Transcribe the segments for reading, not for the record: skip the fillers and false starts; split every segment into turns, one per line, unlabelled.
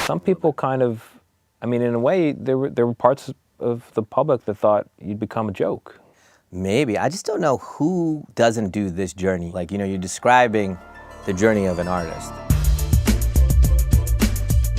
some people kind of, I mean, in a way, there were parts of the public that thought you'd become a joke.
Maybe. I just don't know who doesn't do this journey. Like, you know, you're describing the journey of an artist.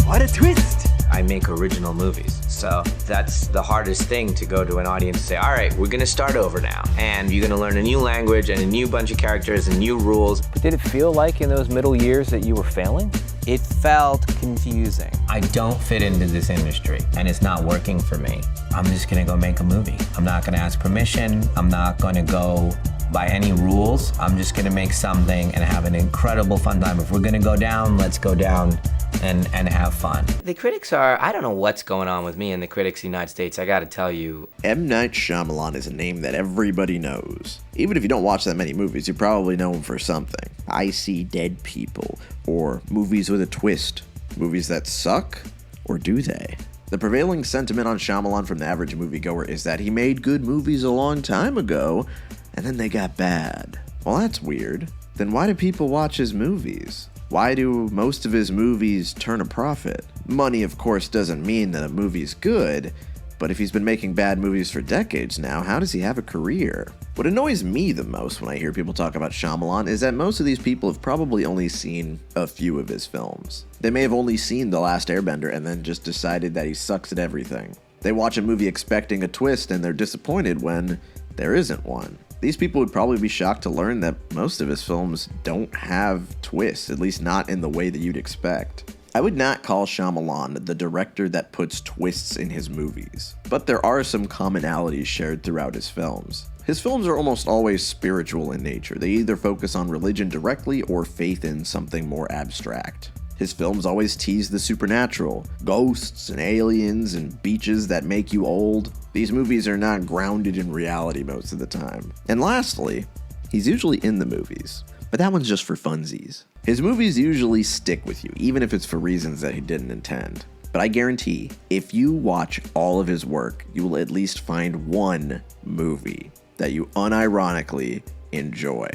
What a twist!
I make original movies. So that's the hardest thing, to go to an audience and say, all right, we're gonna start over now. And you're gonna learn a new language and a new bunch of characters and new rules.
But did it feel like in those middle years that you were failing?
It felt confusing. I don't fit into this industry and it's not working for me. I'm just gonna go make a movie. I'm not gonna ask permission. I'm not gonna go by any rules. I'm just gonna make something and have an incredible fun time. If we're gonna go down, let's go down and have fun. The critics are, I don't know what's going on with me and the critics in the United States, I gotta tell you.
M. Night Shyamalan is a name that everybody knows. Even if you don't watch that many movies, you probably know him for something. I See Dead People, or movies with a twist. Movies that suck, or do they? The prevailing sentiment on Shyamalan from the average moviegoer is that he made good movies a long time ago, and then they got bad. Well, that's weird. Then why do people watch his movies? Why do most of his movies turn a profit? Money, of course, doesn't mean that a movie's good, but if he's been making bad movies for decades now, how does he have a career? What annoys me the most when I hear people talk about Shyamalan is that most of these people have probably only seen a few of his films. They may have only seen The Last Airbender and then just decided that he sucks at everything. They watch a movie expecting a twist and they're disappointed when there isn't one. These people would probably be shocked to learn that most of his films don't have twists, at least not in the way that you'd expect. I would not call Shyamalan the director that puts twists in his movies, but there are some commonalities shared throughout his films. His films are almost always spiritual in nature. They either focus on religion directly or faith in something more abstract. His films always tease the supernatural, ghosts and aliens and beaches that make you old. These movies are not grounded in reality most of the time. And lastly, he's usually in the movies, but that one's just for funsies. His movies usually stick with you, even if it's for reasons that he didn't intend. But I guarantee, if you watch all of his work, you will at least find one movie that you unironically enjoy.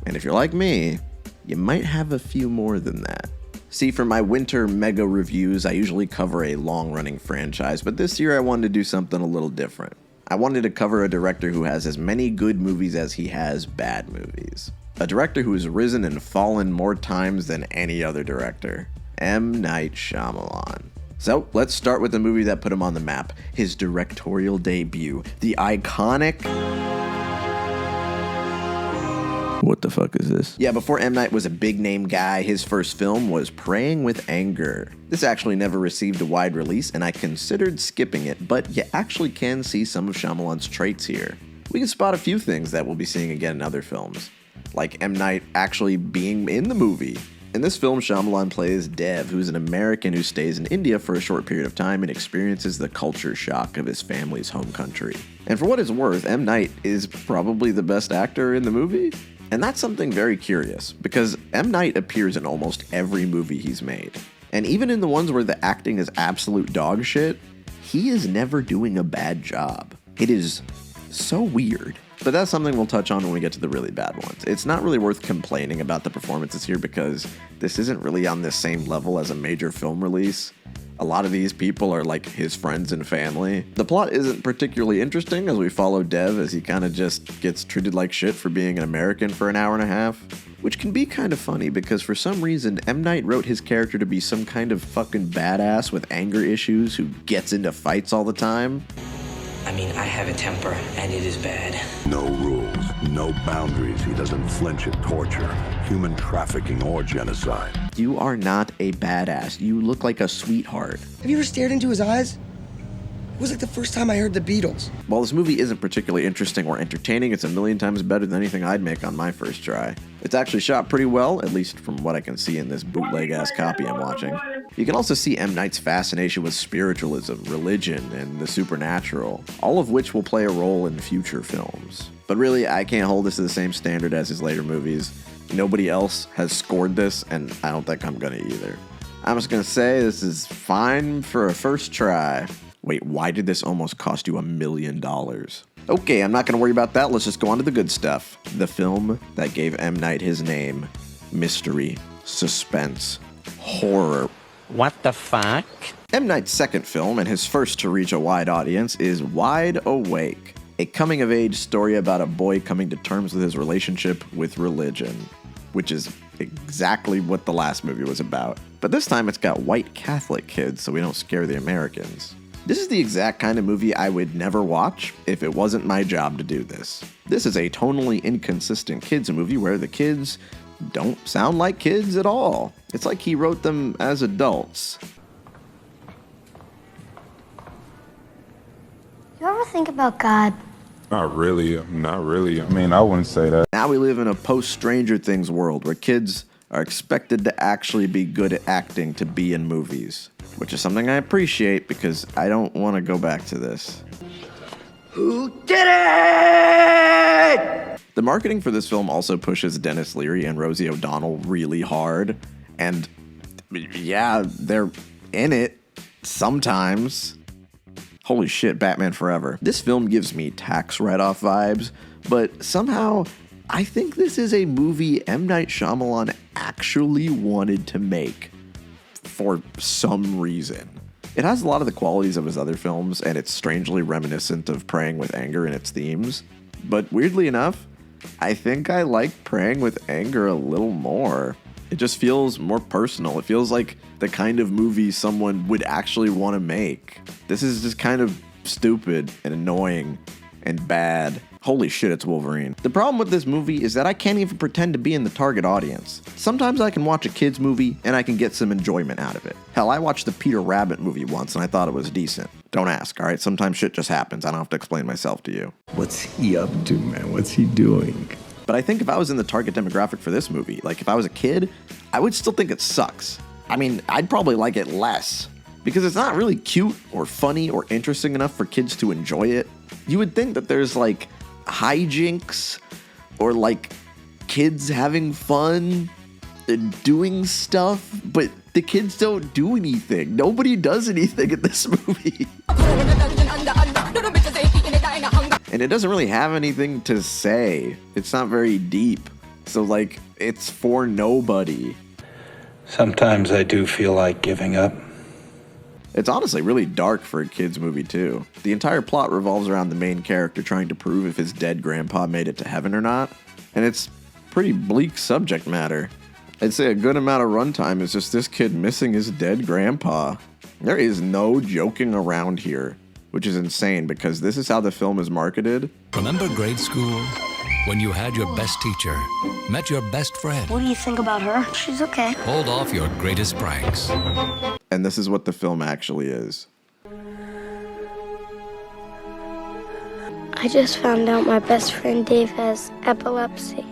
And if you're like me, you might have a few more than that. See, for my winter mega reviews, I usually cover a long-running franchise, but this year I wanted to do something a little different. I wanted to cover a director who has as many good movies as he has bad movies. A director who has risen and fallen more times than any other director. M. Night Shyamalan. So, let's start with the movie that put him on the map. His directorial debut. The iconic... What the fuck is this? Yeah, before M. Night was a big name guy, his first film was Praying with Anger. This actually never received a wide release, and I considered skipping it, but you actually can see some of Shyamalan's traits here. We can spot a few things that we'll be seeing again in other films, like M. Night actually being in the movie. In this film, Shyamalan plays Dev, who's an American who stays in India for a short period of time and experiences the culture shock of his family's home country. And for what it's worth, M. Night is probably the best actor in the movie. And that's something very curious, because M. Night appears in almost every movie he's made. And even in the ones where the acting is absolute dog shit, he is never doing a bad job. It is so weird. But that's something we'll touch on when we get to the really bad ones. It's not really worth complaining about the performances here because this isn't really on the same level as a major film release. A lot of these people are like his friends and family. The plot isn't particularly interesting as we follow Dev as he kind of just gets treated like shit for being an American for an hour and a half. Which can be kind of funny because for some reason M. Night wrote his character to be some kind of fucking badass with anger issues who gets into fights all the time.
I mean, I have a temper, and it is bad.
No rules, no boundaries. He doesn't flinch at torture, human trafficking, or genocide.
You are not a badass. You look like a sweetheart.
Have you ever stared into his eyes? It was like the first time I heard the Beatles.
While this movie isn't particularly interesting or entertaining, it's a million times better than anything I'd make on my first try. It's actually shot pretty well, at least from what I can see in this bootleg-ass copy I'm watching. You can also see M. Night's fascination with spiritualism, religion, and the supernatural, all of which will play a role in future films. But really, I can't hold this to the same standard as his later movies. Nobody else has scored this, and I don't think I'm gonna either. I'm just gonna say this is fine for a first try. Wait, why did this almost cost you $1 million? Okay, I'm not gonna worry about that. Let's just go on to the good stuff. The film that gave M. Night his name. Mystery, suspense, horror.
What the fuck?
M. Night's second film, and his first to reach a wide audience, is Wide Awake, a coming-of-age story about a boy coming to terms with his relationship with religion, which is exactly what the last movie was about. But this time it's got white Catholic kids, so we don't scare the Americans. This is the exact kind of movie I would never watch if it wasn't my job to do this. This is a tonally inconsistent kids movie where the kids don't sound like kids at all. It's like he wrote them as adults.
You ever think about God?
Not really. I mean, I wouldn't say that.
Now we live in a post-Stranger Things world where kids are expected to actually be good at acting to be in movies, which is something I appreciate because I don't want to go back to this.
Who did it?
The marketing for this film also pushes Dennis Leary and Rosie O'Donnell really hard, and yeah, they're in it sometimes. Holy shit, Batman Forever. This film gives me tax write-off vibes, but somehow I think this is a movie M. Night Shyamalan actually wanted to make for some reason. It has a lot of the qualities of his other films, and it's strangely reminiscent of Praying with Anger in its themes. But weirdly enough, I think I like Praying with Anger a little more. It just feels more personal. It feels like the kind of movie someone would actually want to make. This is just kind of stupid and annoying and bad. Holy shit, it's Wolverine. The problem with this movie is that I can't even pretend to be in the target audience. Sometimes I can watch a kid's movie and I can get some enjoyment out of it. Hell, I watched the Peter Rabbit movie once and I thought it was decent. Don't ask, alright? Sometimes shit just happens. I don't have to explain myself to you.
What's he up to, man? What's he doing?
But I think if I was in the target demographic for this movie, like if I was a kid, I would still think it sucks. I mean, I'd probably like it less because it's not really cute or funny or interesting enough for kids to enjoy it. You would think that there's like hijinks or like kids having fun and doing stuff, but the kids don't do anything. Nobody does anything in this movie. And it doesn't really have anything to say. It's not very deep. So like, it's for nobody.
Sometimes I do feel like giving up.
It's honestly really dark for a kid's movie too. The entire plot revolves around the main character trying to prove if his dead grandpa made it to heaven or not. And it's pretty bleak subject matter. I'd say a good amount of runtime is just this kid missing his dead grandpa. There is no joking around here, which is insane because this is how the film is marketed.
Remember grade school? When you had your best teacher, met your best friend.
What do you think about her? She's okay.
Pulled off your greatest pranks.
And this is what the film actually is.
I just found out my best friend Dave has epilepsy.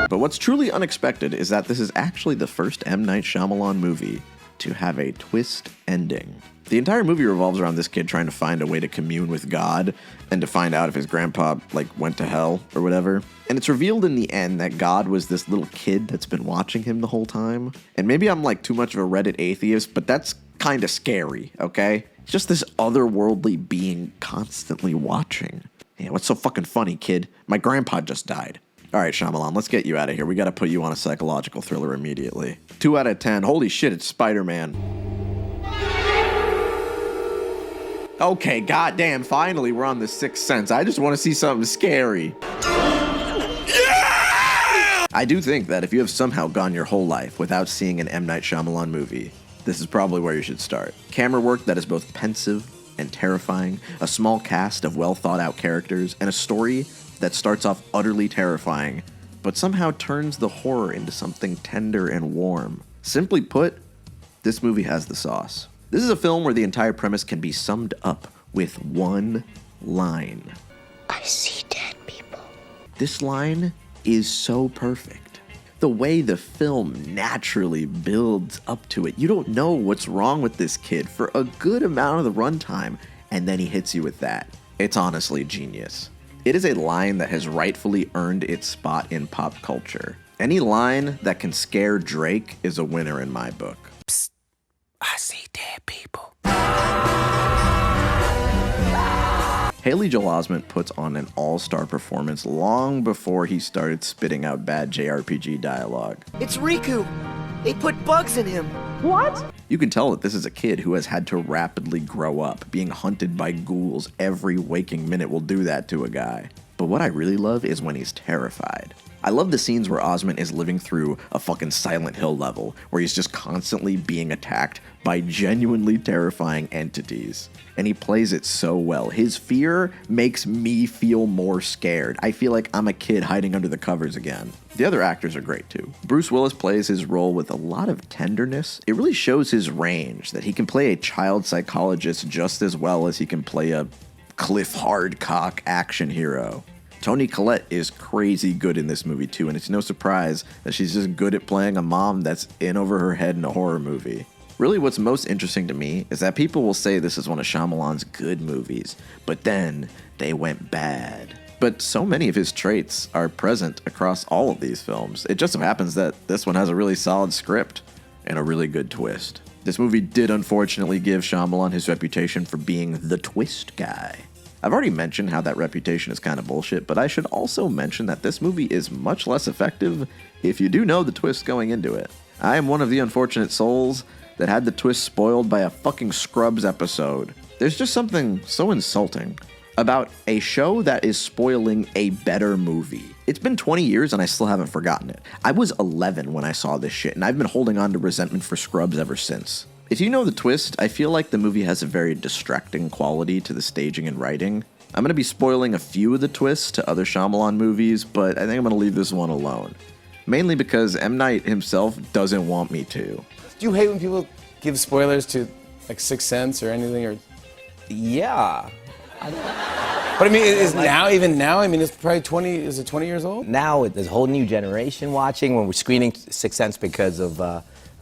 But what's truly unexpected is that this is actually the first M. Night Shyamalan movie to have a twist ending. The entire movie revolves around this kid trying to find a way to commune with God and to find out if his grandpa went to hell or whatever. And it's revealed in the end that God was this little kid that's been watching him the whole time. And maybe I'm too much of a Reddit atheist, but that's kind of scary, okay? It's just this otherworldly being constantly watching. Yeah, what's so fucking funny, kid? My grandpa just died. All right, Shyamalan, let's get you out of here. We got to put you on a psychological thriller immediately. 2 out of 10. Holy shit, it's Spider-Man. Okay, goddamn, finally we're on the Sixth Sense. I just want to see something scary. Yeah! I do think that if you have somehow gone your whole life without seeing an M. Night Shyamalan movie, this is probably where you should start. Camera work that is both pensive and terrifying, a small cast of well-thought-out characters, and a story that starts off utterly terrifying, but somehow turns the horror into something tender and warm. Simply put, this movie has the sauce. This is a film where the entire premise can be summed up with one line.
I see dead people.
This line is so perfect. The way the film naturally builds up to it. You don't know what's wrong with this kid for a good amount of the runtime, and then he hits you with that. It's honestly genius. It is a line that has rightfully earned its spot in pop culture. Any line that can scare Drake is a winner in my book.
Psst, I see dead people.
Haley Joel Osment puts on an all-star performance long before he started spitting out bad JRPG dialogue.
It's Riku. They put bugs in him. What?
You can tell that this is a kid who has had to rapidly grow up. Being hunted by ghouls every waking minute will do that to a guy. But what I really love is when he's terrified. I love the scenes where Osment is living through a fucking Silent Hill level, where he's just constantly being attacked by genuinely terrifying entities. And he plays it so well. His fear makes me feel more scared. I feel like I'm a kid hiding under the covers again. The other actors are great too. Bruce Willis plays his role with a lot of tenderness. It really shows his range, that he can play a child psychologist just as well as he can play a Cliff Hardcock action hero. Toni Collette is crazy good in this movie too, and it's no surprise that she's just good at playing a mom that's in over her head in a horror movie. Really, what's most interesting to me is that people will say this is one of Shyamalan's good movies, but then they went bad. But so many of his traits are present across all of these films. It just so happens that this one has a really solid script and a really good twist. This movie did unfortunately give Shyamalan his reputation for being the twist guy. I've already mentioned how that reputation is kind of bullshit, but I should also mention that this movie is much less effective if you do know the twist going into it. I am one of the unfortunate souls that had the twist spoiled by a fucking Scrubs episode. There's just something so insulting about a show that is spoiling a better movie. It's been 20 years and I still haven't forgotten it. I was 11 when I saw this shit, and I've been holding on to resentment for Scrubs ever since. If you know the twist, I feel like the movie has a very distracting quality to the staging and writing. I'm going to be spoiling a few of the twists to other Shyamalan movies, but I think I'm going to leave this one alone. Mainly because M. Night himself doesn't want me to.
Do you hate when people give spoilers to like Sixth Sense or anything? Or
Yeah.
But I mean, even now, I mean, it's probably 20 years old?
Now, there's a whole new generation watching when we're screening Sixth Sense because of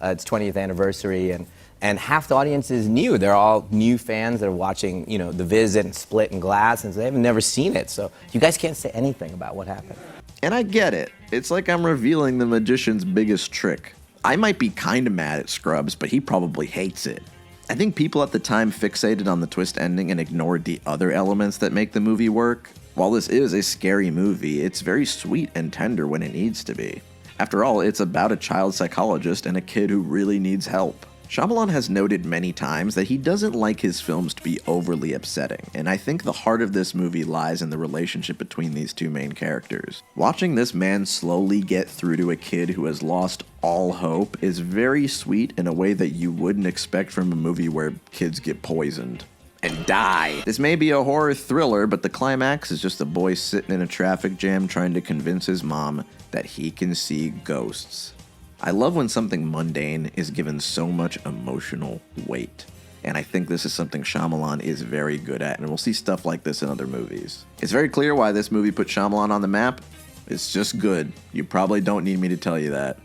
its 20th anniversary, and half the audience is new. They're all new fans that are watching, The Viz and Split and Glass, and so they've never seen it. So you guys can't say anything about what happened.
And I get it. It's like I'm revealing the magician's biggest trick. I might be kind of mad at Scrubs, but he probably hates it. I think people at the time fixated on the twist ending and ignored the other elements that make the movie work. While this is a scary movie, it's very sweet and tender when it needs to be. After all, it's about a child psychologist and a kid who really needs help. Shyamalan has noted many times that he doesn't like his films to be overly upsetting, and I think the heart of this movie lies in the relationship between these two main characters. Watching this man slowly get through to a kid who has lost all hope is very sweet in a way that you wouldn't expect from a movie where kids get poisoned and die. This may be a horror thriller, but the climax is just a boy sitting in a traffic jam trying to convince his mom that he can see ghosts. I love when something mundane is given so much emotional weight, and I think this is something Shyamalan is very good at, and we'll see stuff like this in other movies. It's very clear why this movie put Shyamalan on the map. It's just good. You probably don't need me to tell you that.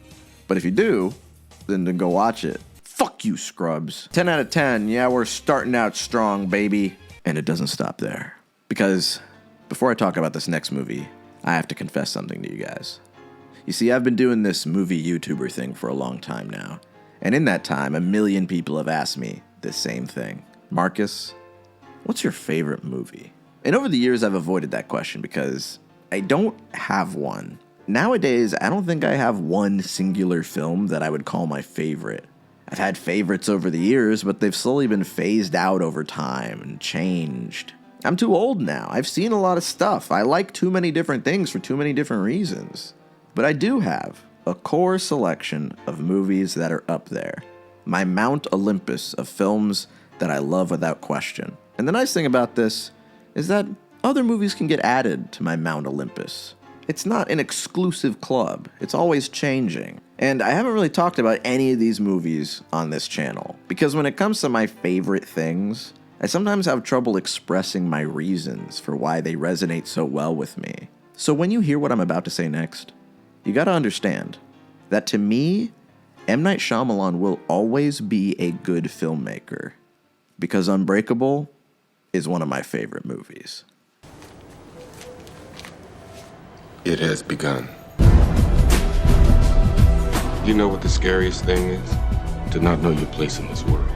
But if you do, then go watch it. Fuck you, Scrubs. 10 out of 10, yeah, we're starting out strong, baby. And it doesn't stop there. Because before I talk about this next movie, I have to confess something to you guys. You see, I've been doing this movie YouTuber thing for a long time now. And in that time, a million people have asked me the same thing. Marcus, what's your favorite movie? And over the years, I've avoided that question because I don't have one. Nowadays, I don't think I have one singular film that I would call my favorite. I've had favorites over the years, but they've slowly been phased out over time and changed. I'm too old now. I've seen a lot of stuff. I like too many different things for too many different reasons. But I do have a core selection of movies that are up there. My Mount Olympus of films that I love without question. And the nice thing about this is that other movies can get added to my Mount Olympus. It's not an exclusive club. It's always changing. And I haven't really talked about any of these movies on this channel, because when it comes to my favorite things, I sometimes have trouble expressing my reasons for why they resonate so well with me. So when you hear what I'm about to say next, you gotta understand that to me, M. Night Shyamalan will always be a good filmmaker, because Unbreakable is one of my favorite movies.
It has begun. You know what the scariest thing is? To not know your place in this world.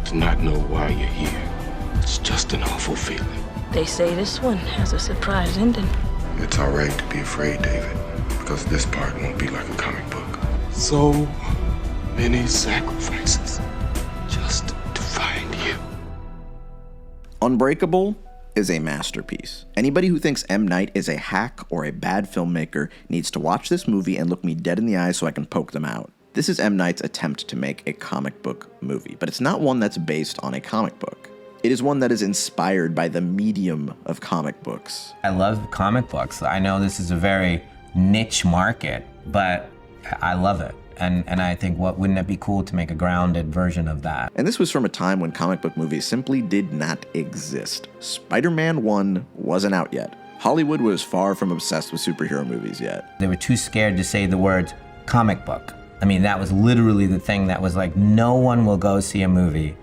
To not know why you're here. It's just an awful feeling.
They say this one has a surprise ending.
It's all right to be afraid, David, because this part won't be like a comic book.
So many sacrifices just to find you.
Unbreakable is a masterpiece. Anybody who thinks M. Night is a hack or a bad filmmaker needs to watch this movie and look me dead in the eye so I can poke them out. This is M. Night's attempt to make a comic book movie, but it's not one that's based on a comic book. It is one that is inspired by the medium of comic books.
I love comic books. I know this is a very niche market, but I love it. And I think, wouldn't it be cool to make a grounded version of that?
And this was from a time when comic book movies simply did not exist. Spider-Man 1 wasn't out yet. Hollywood was far from obsessed with superhero movies yet.
They were too scared to say the words comic book. I mean, that was literally the thing that was like, no one will go see a movie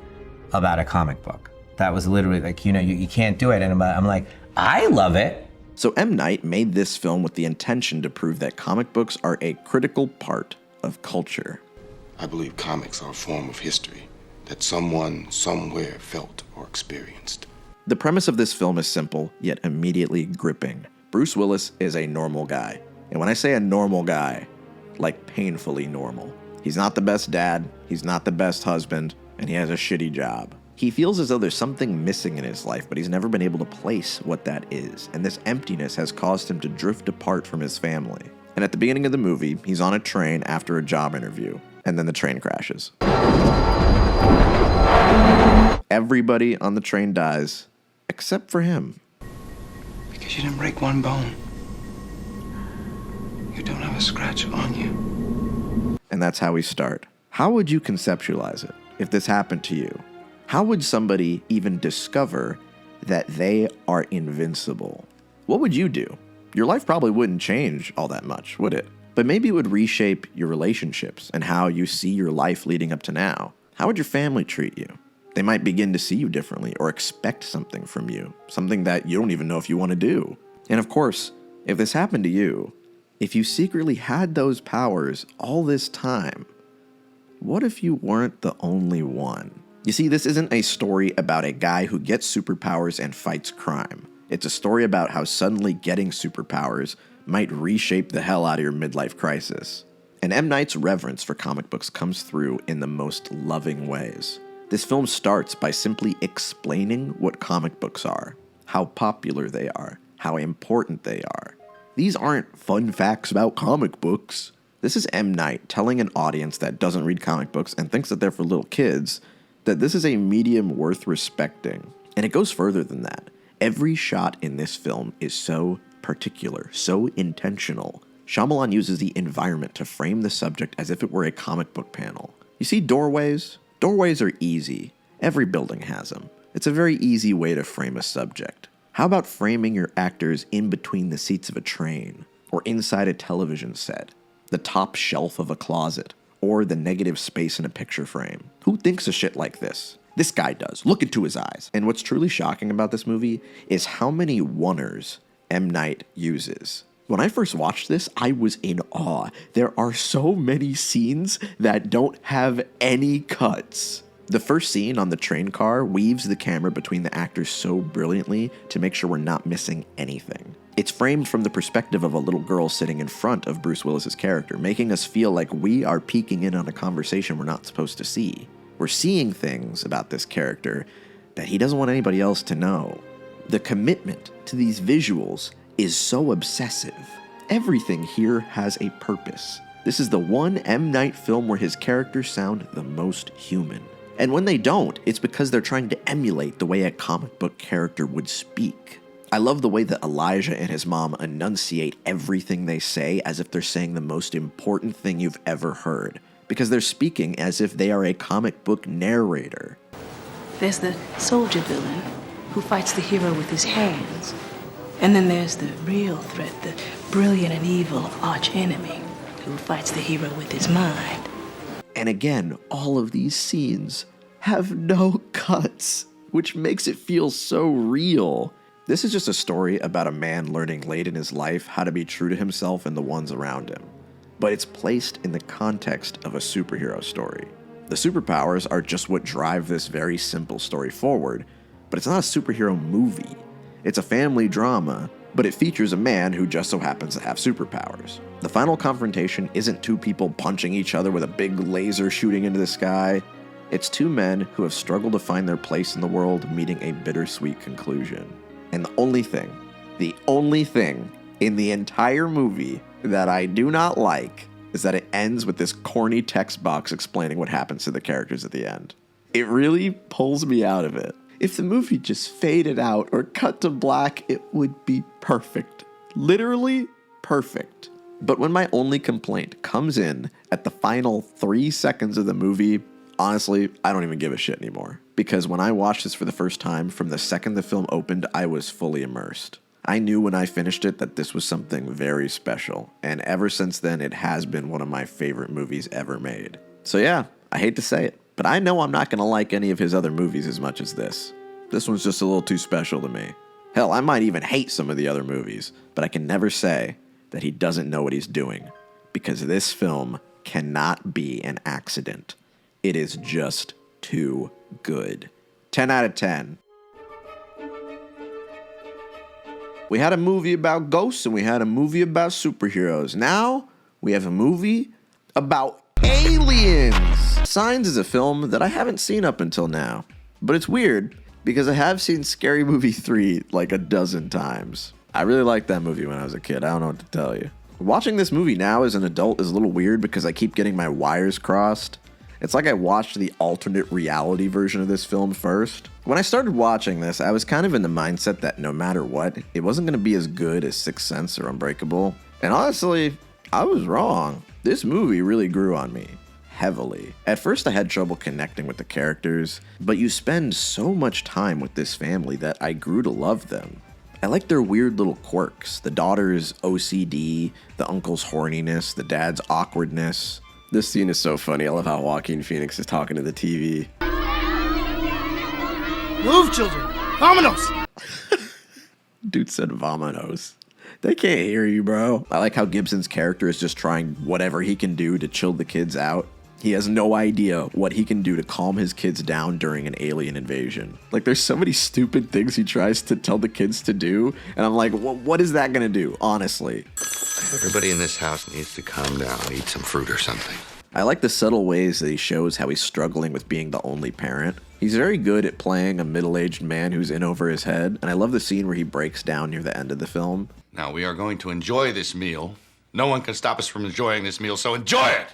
about a comic book. That was literally like, you can't do it. And I'm like, I love it.
So M. Night made this film with the intention to prove that comic books are a critical part of culture.
I believe comics are a form of history that someone somewhere felt or experienced.
The premise of this film is simple, yet immediately gripping. Bruce Willis is a normal guy. And when I say a normal guy, like painfully normal. He's not the best dad, he's not the best husband, and he has a shitty job. He feels as though there's something missing in his life, but he's never been able to place what that is. And this emptiness has caused him to drift apart from his family. And at the beginning of the movie, he's on a train after a job interview, and then the train crashes. Everybody on the train dies, except for him.
Because you didn't break one bone. You don't have a scratch on you.
And that's how we start. How would you conceptualize it if this happened to you? How would somebody even discover that they are invincible? What would you do? Your life probably wouldn't change all that much, would it? But maybe it would reshape your relationships and how you see your life leading up to now. How would your family treat you? They might begin to see you differently or expect something from you, something that you don't even know if you want to do. And of course, if this happened to you, if you secretly had those powers all this time, what if you weren't the only one? You see, this isn't a story about a guy who gets superpowers and fights crime. It's a story about how suddenly getting superpowers might reshape the hell out of your midlife crisis. And M. Night's reverence for comic books comes through in the most loving ways. This film starts by simply explaining what comic books are, how popular they are, how important they are. These aren't fun facts about comic books. This is M. Night telling an audience that doesn't read comic books and thinks that they're for little kids that this is a medium worth respecting. And it goes further than that. Every shot in this film is so particular, so intentional. Shyamalan uses the environment to frame the subject as if it were a comic book panel. You see doorways? Doorways are easy. Every building has them. It's a very easy way to frame a subject. How about framing your actors in between the seats of a train, or inside a television set, the top shelf of a closet, or the negative space in a picture frame? Who thinks of shit like this? This guy does. Look into his eyes. And what's truly shocking about this movie is how many oneers M. Night uses. When I first watched this, I was in awe. There are so many scenes that don't have any cuts. The first scene on the train car weaves the camera between the actors so brilliantly to make sure we're not missing anything. It's framed from the perspective of a little girl sitting in front of Bruce Willis's character, making us feel like we are peeking in on a conversation we're not supposed to see. We're seeing things about this character that he doesn't want anybody else to know. The commitment to these visuals is so obsessive. Everything here has a purpose. This is the one M. Night film where his characters sound the most human. And when they don't, it's because they're trying to emulate the way a comic book character would speak. I love the way that Elijah and his mom enunciate everything they say as if they're saying the most important thing you've ever heard, because they're speaking as if they are a comic book narrator.
There's the soldier villain who fights the hero with his hands. And then there's the real threat, the brilliant and evil arch-enemy who fights the hero with his mind.
And again, all of these scenes have no cuts, which makes it feel so real. This is just a story about a man learning late in his life how to be true to himself and the ones around him. But it's placed in the context of a superhero story. The superpowers are just what drive this very simple story forward, but it's not a superhero movie. It's a family drama, but it features a man who just so happens to have superpowers. The final confrontation isn't two people punching each other with a big laser shooting into the sky. It's two men who have struggled to find their place in the world meeting a bittersweet conclusion. And the only thing in the entire movie that I do not like is that it ends with this corny text box explaining what happens to the characters at the end. It really pulls me out of it. If the movie just faded out or cut to black, it would be perfect. Literally perfect. But when my only complaint comes in at the final 3 seconds of the movie, honestly, I don't even give a shit anymore. Because when I watched this for the first time, from the second the film opened, I was fully immersed. I knew when I finished it that this was something very special, and ever since then, it has been one of my favorite movies ever made. So yeah, I hate to say it, but I know I'm not going to like any of his other movies as much as this. This one's just a little too special to me. Hell, I might even hate some of the other movies, but I can never say that he doesn't know what he's doing, because this film cannot be an accident. It is just too good. 10 out of 10. We had a movie about ghosts and we had a movie about superheroes. Now we have a movie about aliens. Signs is a film that I haven't seen up until now. But it's weird because I have seen Scary Movie 3 like a dozen times. I really liked that movie when I was a kid. I don't know what to tell you. Watching this movie now as an adult is a little weird because I keep getting my wires crossed. It's like I watched the alternate reality version of this film first. When I started watching this, I was kind of in the mindset that no matter what, it wasn't going to be as good as Sixth Sense or Unbreakable. And honestly, I was wrong. This movie really grew on me. Heavily. At first I had trouble connecting with the characters, but you spend so much time with this family that I grew to love them. I like their weird little quirks, the daughter's OCD, the uncle's horniness, the dad's awkwardness. This scene is so funny. I love how Joaquin Phoenix is talking to the TV.
Move, children! Vámonos!
Dude said vamonos. They can't hear you, bro. I like how Gibson's character is just trying whatever he can do to chill the kids out. He has no idea what he can do to calm his kids down during an alien invasion. Like, there's so many stupid things he tries to tell the kids to do, and I'm like, what is that gonna do, honestly?
Everybody in this house needs to calm down, eat some fruit or something.
I like the subtle ways that he shows how he's struggling with being the only parent. He's very good at playing a middle-aged man who's in over his head, and I love the scene where he breaks down near the end of the film.
Now, we are going to enjoy this meal. No one can stop us from enjoying this meal, so enjoy it!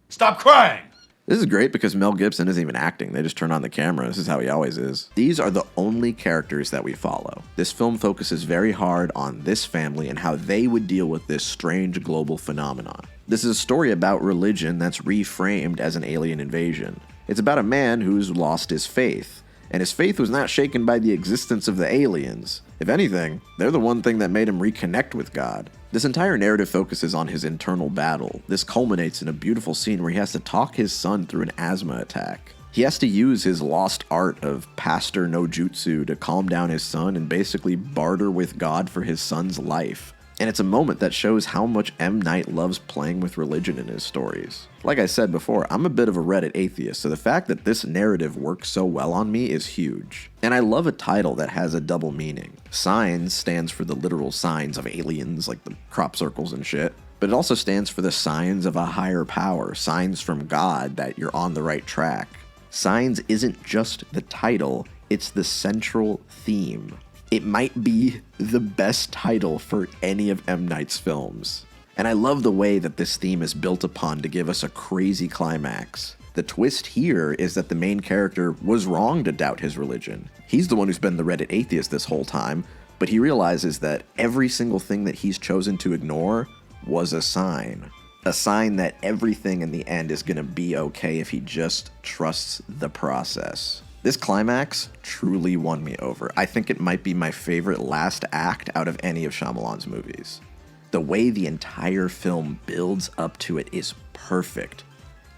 Stop crying!
This is great because Mel Gibson isn't even acting. They just turn on the camera. This is how he always is. These are the only characters that we follow. This film focuses very hard on this family and how they would deal with this strange global phenomenon. This is a story about religion that's reframed as an alien invasion. It's about a man who's lost his faith, and his faith was not shaken by the existence of the aliens. If anything, they're the one thing that made him reconnect with God. This entire narrative focuses on his internal battle. This culminates in a beautiful scene where he has to talk his son through an asthma attack. He has to use his lost art of pastor no jutsu to calm down his son and basically barter with God for his son's life. And it's a moment that shows how much M. Night loves playing with religion in his stories. Like I said before, I'm a bit of a Reddit atheist, so the fact that this narrative works so well on me is huge. And I love a title that has a double meaning. Signs stands for the literal signs of aliens, like the crop circles and shit. But it also stands for the signs of a higher power, signs from God that you're on the right track. Signs isn't just the title, it's the central theme. It might be the best title for any of M. Night's films. And I love the way that this theme is built upon to give us a crazy climax. The twist here is that the main character was wrong to doubt his religion. He's the one who's been the Reddit atheist this whole time, but he realizes that every single thing that he's chosen to ignore was a sign. A sign that everything in the end is gonna be okay if he just trusts the process. This climax truly won me over. I think it might be my favorite last act out of any of Shyamalan's movies. The way the entire film builds up to it is perfect.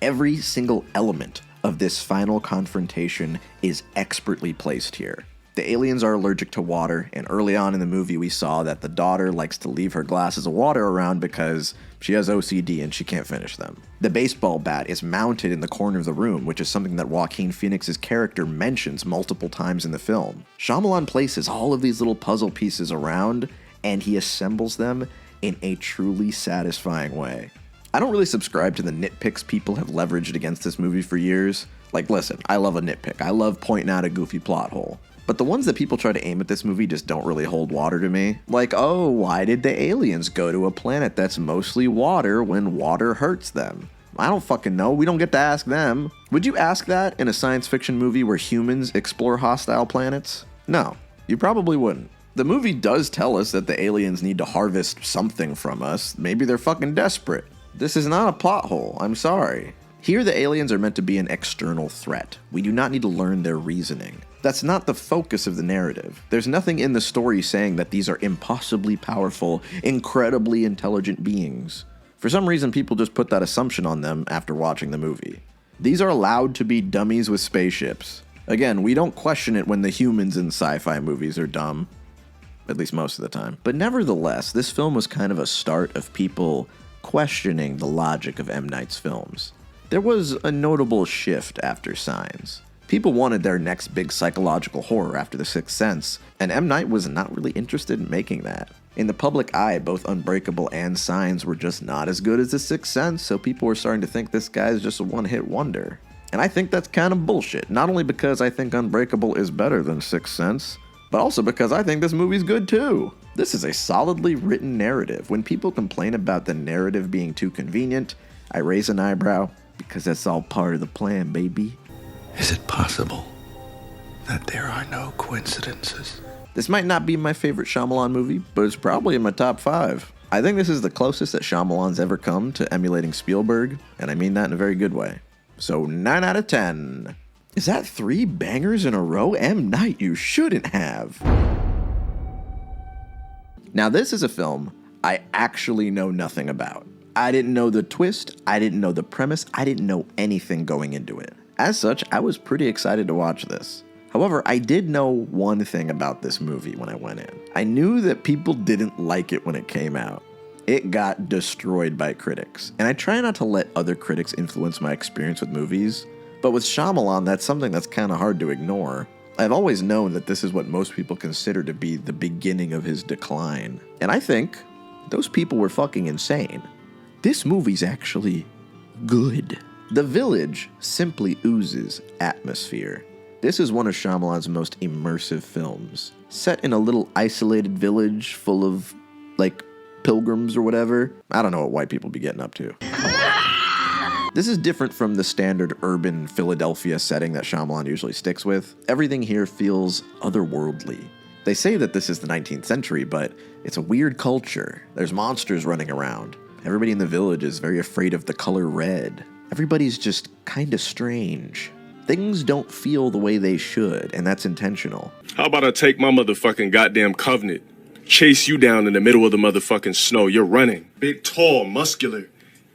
Every single element of this final confrontation is expertly placed here. The aliens are allergic to water, and early on in the movie we saw that the daughter likes to leave her glasses of water around because She has OCD and she can't finish them. The baseball bat is mounted in the corner of the room, which is something that Joaquin Phoenix's character mentions multiple times in the film. Shyamalan places all of these little puzzle pieces around, and he assembles them in a truly satisfying way. I don't really subscribe to the nitpicks people have leveraged against this movie for years. Like, listen, I love a nitpick. I love pointing out a goofy plot hole. But the ones that people try to aim at this movie just don't really hold water to me. Like, oh, why did the aliens go to a planet that's mostly water when water hurts them? I don't fucking know. We don't get to ask them. Would you ask that in a science fiction movie where humans explore hostile planets? No, you probably wouldn't. The movie does tell us that the aliens need to harvest something from us. Maybe they're fucking desperate. This is not a plot hole. I'm sorry. Here, the aliens are meant to be an external threat. We do not need to learn their reasoning. That's not the focus of the narrative. There's nothing in the story saying that these are impossibly powerful, incredibly intelligent beings. For some reason, people just put that assumption on them after watching the movie. These are allowed to be dummies with spaceships. Again, we don't question it when the humans in sci-fi movies are dumb. At least most of the time. But nevertheless, this film was kind of a start of people questioning the logic of M. Night's films. There was a notable shift after Signs. People wanted their next big psychological horror after The Sixth Sense, and M. Night was not really interested in making that. In the public eye, both Unbreakable and Signs were just not as good as The Sixth Sense, so people were starting to think this guy's just a one-hit wonder. And I think that's kind of bullshit, not only because I think Unbreakable is better than Sixth Sense, but also because I think this movie's good too. This is a solidly written narrative. When people complain about the narrative being too convenient, I raise an eyebrow, because that's all part of the plan, baby.
Is it possible that there are no coincidences?
This might not be my favorite Shyamalan movie, but it's probably in my top 5. I think this is the closest that Shyamalan's ever come to emulating Spielberg, and I mean that in a very good way. So 9 out of 10. Is that 3 bangers in a row? M. Night, you shouldn't have. Now this is a film I actually know nothing about. I didn't know the twist, I didn't know the premise, I didn't know anything going into it. As such, I was pretty excited to watch this. However, I did know one thing about this movie when I went in. I knew that people didn't like it when it came out. It got destroyed by critics, and I try not to let other critics influence my experience with movies, but with Shyamalan, that's something that's kind of hard to ignore. I've always known that this is what most people consider to be the beginning of his decline, and I think those people were fucking insane. This movie's actually good. The Village simply oozes atmosphere. This is one of Shyamalan's most immersive films. Set in a little isolated village full of, like, pilgrims or whatever. I don't know what white people be getting up to. This is different from the standard urban Philadelphia setting that Shyamalan usually sticks with. Everything here feels otherworldly. They say that this is the 19th century, but it's a weird culture. There's monsters running around. Everybody in the village is very afraid of the color red. Everybody's just kind of strange. Things don't feel the way they should, and that's intentional.
How about I take my motherfucking goddamn covenant, chase you down in the middle of the motherfucking snow? You're running. Big, tall, muscular,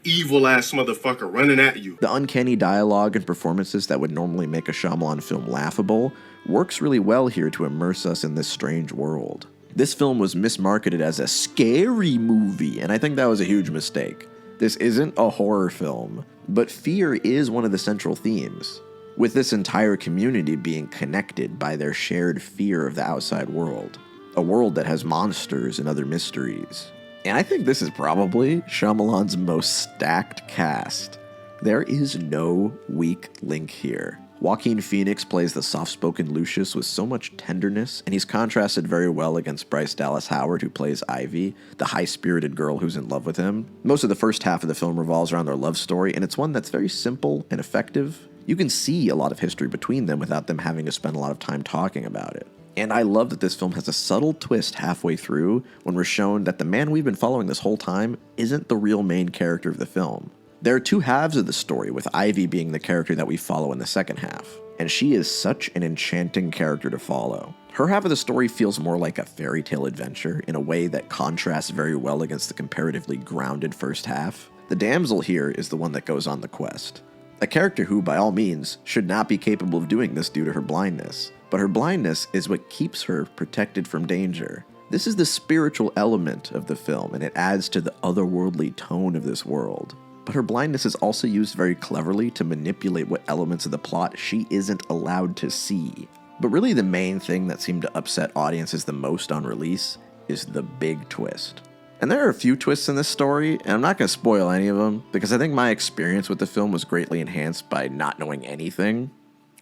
evil-ass motherfucker running at you.
The uncanny dialogue and performances that would normally make a Shyamalan film laughable works really well here to immerse us in this strange world. This film was mismarketed as a scary movie, and I think that was a huge mistake. This isn't a horror film, but fear is one of the central themes, with this entire community being connected by their shared fear of the outside world, a world that has monsters and other mysteries. And I think this is probably Shyamalan's most stacked cast. There is no weak link here. Joaquin Phoenix plays the soft-spoken Lucius with so much tenderness, and he's contrasted very well against Bryce Dallas Howard, who plays Ivy, the high-spirited girl who's in love with him. Most of the first half of the film revolves around their love story, and it's one that's very simple and effective. You can see a lot of history between them without them having to spend a lot of time talking about it. And I love that this film has a subtle twist halfway through when we're shown that the man we've been following this whole time isn't the real main character of the film. There are 2 halves of the story, with Ivy being the character that we follow in the second half, and she is such an enchanting character to follow. Her half of the story feels more like a fairy tale adventure in a way that contrasts very well against the comparatively grounded first half. The damsel here is the one that goes on the quest, a character who, by all means, should not be capable of doing this due to her blindness, but her blindness is what keeps her protected from danger. This is the spiritual element of the film, and it adds to the otherworldly tone of this world. But her blindness is also used very cleverly to manipulate what elements of the plot she isn't allowed to see. But really the main thing that seemed to upset audiences the most on release is the big twist. And there are a few twists in this story, and I'm not going to spoil any of them, because I think my experience with the film was greatly enhanced by not knowing anything.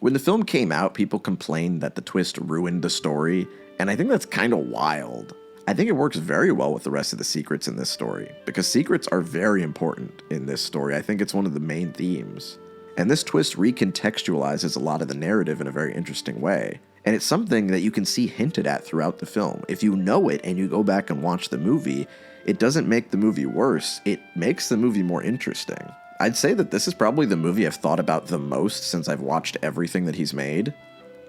When the film came out, people complained that the twist ruined the story, and I think that's kind of wild. I think it works very well with the rest of the secrets in this story, because secrets are very important in this story. I think it's one of the main themes. And this twist recontextualizes a lot of the narrative in a very interesting way. And it's something that you can see hinted at throughout the film. If you know it and you go back and watch the movie, it doesn't make the movie worse, it makes the movie more interesting. I'd say that this is probably the movie I've thought about the most since I've watched everything that he's made.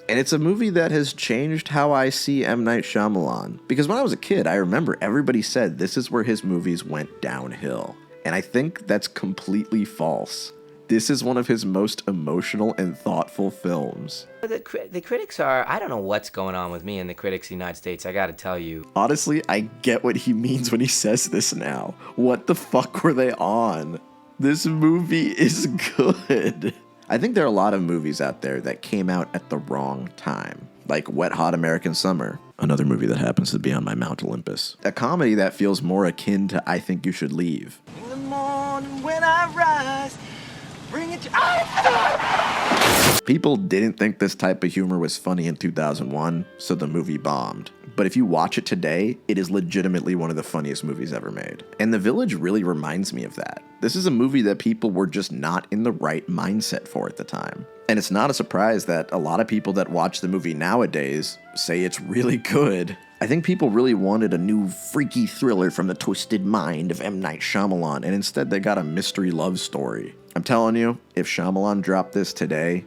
And it's a movie that has changed how I see M. Night Shyamalan. Because when I was a kid, I remember everybody said this is where his movies went downhill. And I think that's completely false. This is one of his most emotional and thoughtful films.
The critics are, I don't know what's going on with me and the critics of the United States, I gotta tell you.
Honestly, I get what he means when he says this now. What the fuck were they on? This movie is good. I think there are a lot of movies out there that came out at the wrong time. Like Wet Hot American Summer, another movie that happens to be on my Mount Olympus. A comedy that feels more akin to I Think You Should Leave.
In the morning when I rise, bring it to...
People didn't think this type of humor was funny in 2001, so the movie bombed. But if you watch it today, it is legitimately one of the funniest movies ever made. And The Village really reminds me of that. This is a movie that people were just not in the right mindset for at the time. And it's not a surprise that a lot of people that watch the movie nowadays say it's really good. I think people really wanted a new freaky thriller from the twisted mind of M. Night Shyamalan, and instead they got a mystery love story. I'm telling you, if Shyamalan dropped this today,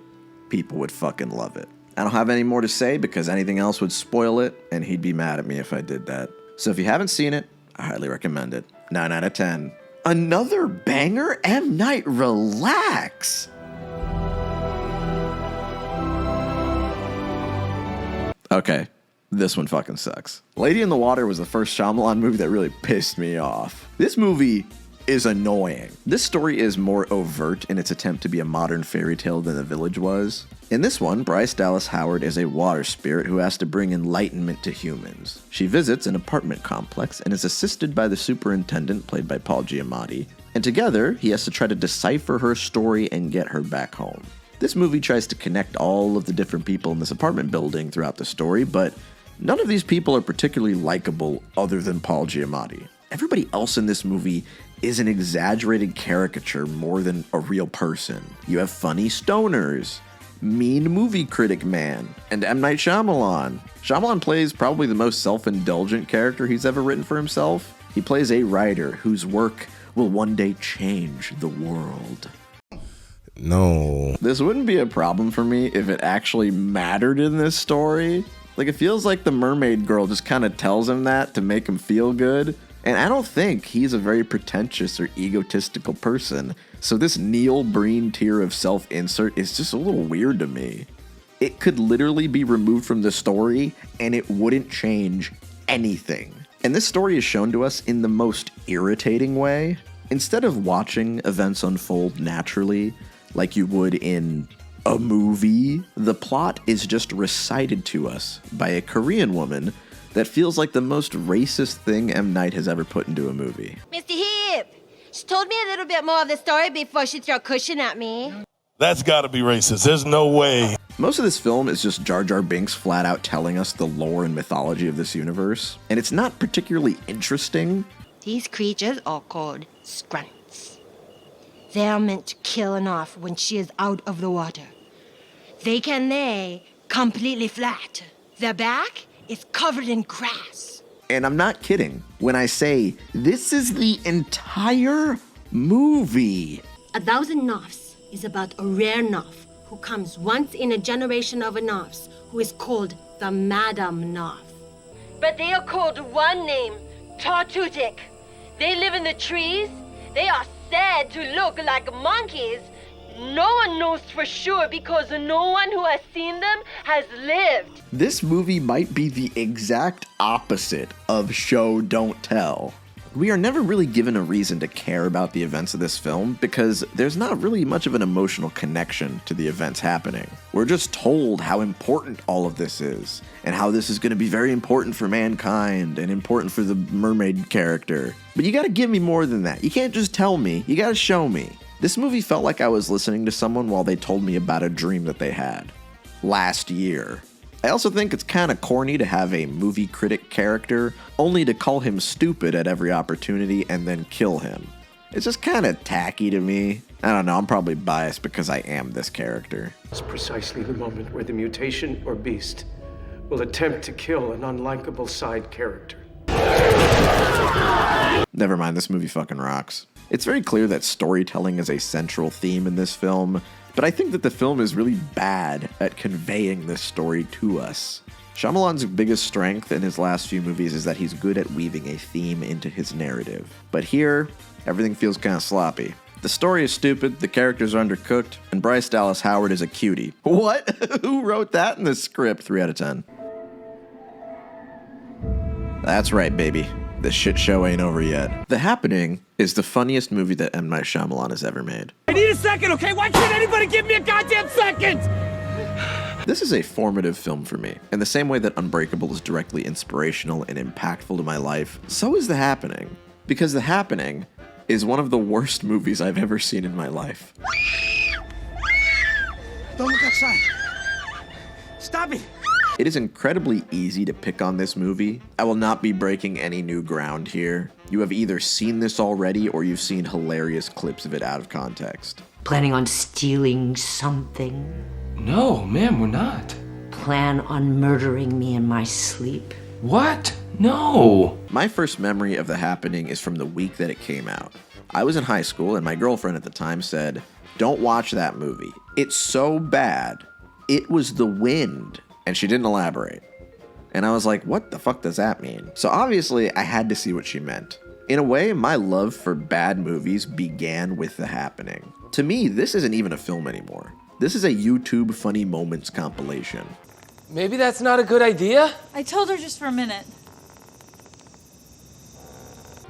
people would fucking love it. I don't have any more to say because anything else would spoil it, and he'd be mad at me if I did that. So if you haven't seen it, I highly recommend it. 9 out of 10. Another banger? M. Night, relax! Okay, this one fucking sucks. Lady in the Water was the first Shyamalan movie that really pissed me off. This movie is annoying. This story is more overt in its attempt to be a modern fairy tale than The Village was. In this one, Bryce Dallas Howard is a water spirit who has to bring enlightenment to humans. She visits an apartment complex and is assisted by the superintendent, played by Paul Giamatti, and together he has to try to decipher her story and get her back home. This movie tries to connect all of the different people in this apartment building throughout the story, but none of these people are particularly likable other than Paul Giamatti. Everybody else in this movie is an exaggerated caricature more than a real person. You have funny stoners, mean movie critic man, and M. Night Shyamalan. Shyamalan plays probably the most self-indulgent character he's ever written for himself. He plays a writer whose work will one day change the world.
No.
This wouldn't be a problem for me if it actually mattered in this story. Like, it feels like the mermaid girl just kind of tells him that to make him feel good. And I don't think he's a very pretentious or egotistical person, so this Neil Breen tier of self-insert is just a little weird to me. It could literally be removed from the story, and it wouldn't change anything. And this story is shown to us in the most irritating way. Instead of watching events unfold naturally, like you would in a movie, the plot is just recited to us by a Korean woman that feels like the most racist thing M. Night has ever put into a movie.
Mr. Heap, she told me a little bit more of the story before she threw a cushion at me.
That's gotta be racist. There's no way.
Most of this film is just Jar Jar Binks flat out telling us the lore and mythology of this universe, and it's not particularly interesting.
These creatures are called skrunts. They are meant to kill an off when she is out of the water. They can lay completely flat. Their back is covered in grass.
And I'm not kidding when I say this is the entire movie.
1,000 Nofs is about a rare Nof who comes once in a generation of a Nofs who is called the Madam Nof. But they are called one name, Tartutic. They live in the trees. They are said to look like monkeys.
No one knows for sure because no one who has seen them has lived.
This movie might be the exact opposite of show, don't tell. We are never really given a reason to care about the events of this film because there's not really much of an emotional connection to the events happening. We're just told how important all of this is and how this is going to be very important for mankind and important for the mermaid character. But you gotta give me more than that. You can't just tell me, you gotta show me. This movie felt like I was listening to someone while they told me about a dream that they had last year. I also think it's kind of corny to have a movie critic character only to call him stupid at every opportunity and then kill him. It's just kind of tacky to me. I don't know, I'm probably biased because I am this character.
It's precisely the moment where the mutation or beast will attempt to kill an unlikable side character.
Never mind, this movie fucking rocks. It's very clear that storytelling is a central theme in this film, but I think that the film is really bad at conveying this story to us. Shyamalan's biggest strength in his last few movies is that he's good at weaving a theme into his narrative. But here, everything feels kind of sloppy. The story is stupid, the characters are undercooked, and Bryce Dallas Howard is a cutie. What? Who wrote that in the script? 3 out of 10. That's right, baby. The shit show ain't over yet. The Happening is the funniest movie that M. Night Shyamalan has ever made.
I need a second, okay? Why can't anybody give me a goddamn second?
This is a formative film for me. In the same way that Unbreakable is directly inspirational and impactful to my life, so is The Happening. Because The Happening is one of the worst movies I've ever seen in my life.
Don't look outside. Stop it.
It is incredibly easy to pick on this movie. I will not be breaking any new ground here. You have either seen this already or you've seen hilarious clips of it out of context.
Planning on stealing something?
No, ma'am, we're not.
Plan on murdering me in my sleep?
What? No.
My first memory of The Happening is from the week that it came out. I was in high school and my girlfriend at the time said, "Don't watch that movie. It's so bad. It was the wind." And she didn't elaborate. And I was like, what the fuck does that mean? So obviously, I had to see what she meant. In a way, my love for bad movies began with The Happening. To me, this isn't even a film anymore. This is a YouTube funny moments compilation.
Maybe that's not a good idea?
I told her just for a minute.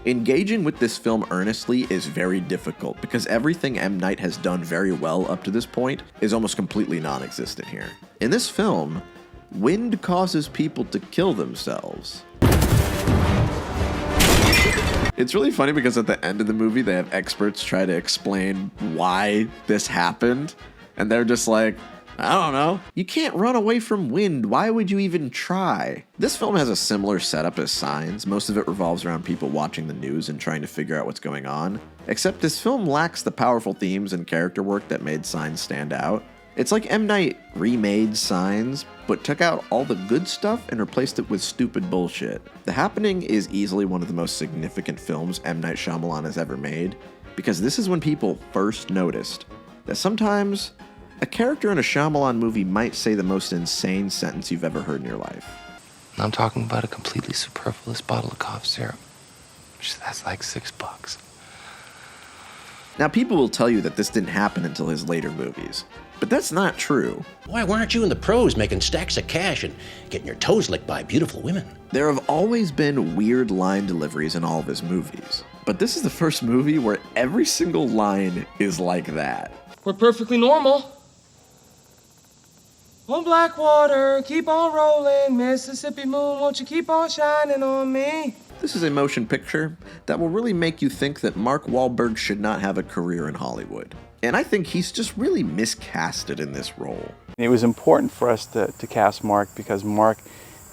Engaging with this film earnestly is very difficult because everything M. Night has done very well up to this point is almost completely non-existent here. In this film, wind causes people to kill themselves. It's really funny because at the end of the movie, they have experts try to explain why this happened, and they're just like, I don't know. You can't run away from wind. Why would you even try? This film has a similar setup as Signs. Most of it revolves around people watching the news and trying to figure out what's going on. Except this film lacks the powerful themes and character work that made Signs stand out. It's like M. Night remade Signs, but took out all the good stuff and replaced it with stupid bullshit. The Happening is easily one of the most significant films M. Night Shyamalan has ever made, because this is when people first noticed that sometimes a character in a Shyamalan movie might say the most insane sentence you've ever heard in your life.
I'm talking about a completely superfluous bottle of cough syrup. That's like $6.
Now, people will tell you that this didn't happen until his later movies, but that's not true.
Why aren't you in the pros making stacks of cash and getting your toes licked by beautiful women?
There have always been weird line deliveries in all of his movies, but this is the first movie where every single line is like that.
We're perfectly normal. On Blackwater, keep on rolling, Mississippi moon, won't you keep on shining on me?
This is a motion picture that will really make you think that Mark Wahlberg should not have a career in Hollywood. And I think he's just really miscasted in this role.
It was important for us to cast Mark because Mark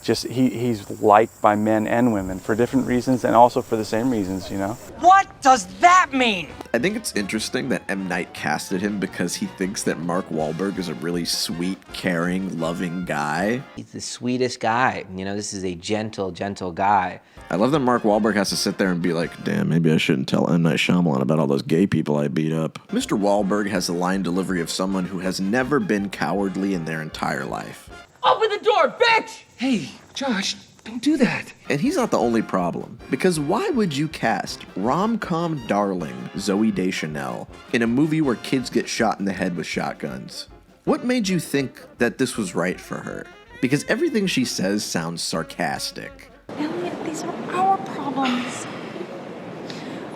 he's liked by men and women for different reasons and also for the same reasons, you know?
What does that mean?
I think it's interesting that M. Night casted him because he thinks that Mark Wahlberg is a really sweet, caring, loving guy.
He's the sweetest guy. You know, this is a gentle, gentle guy.
I love that Mark Wahlberg has to sit there and be like, damn, maybe I shouldn't tell M. Night Shyamalan about all those gay people I beat up. Mr. Wahlberg has the line delivery of someone who has never been cowardly in their entire life.
Open the door, bitch! Hey, Josh,
Don't do that.
And he's not the only problem, because why would you cast rom-com darling Zooey Deschanel in a movie where kids get shot in the head with shotguns? What made you think that this was right for her? Because everything she says sounds sarcastic.
Elliot, these are our problems.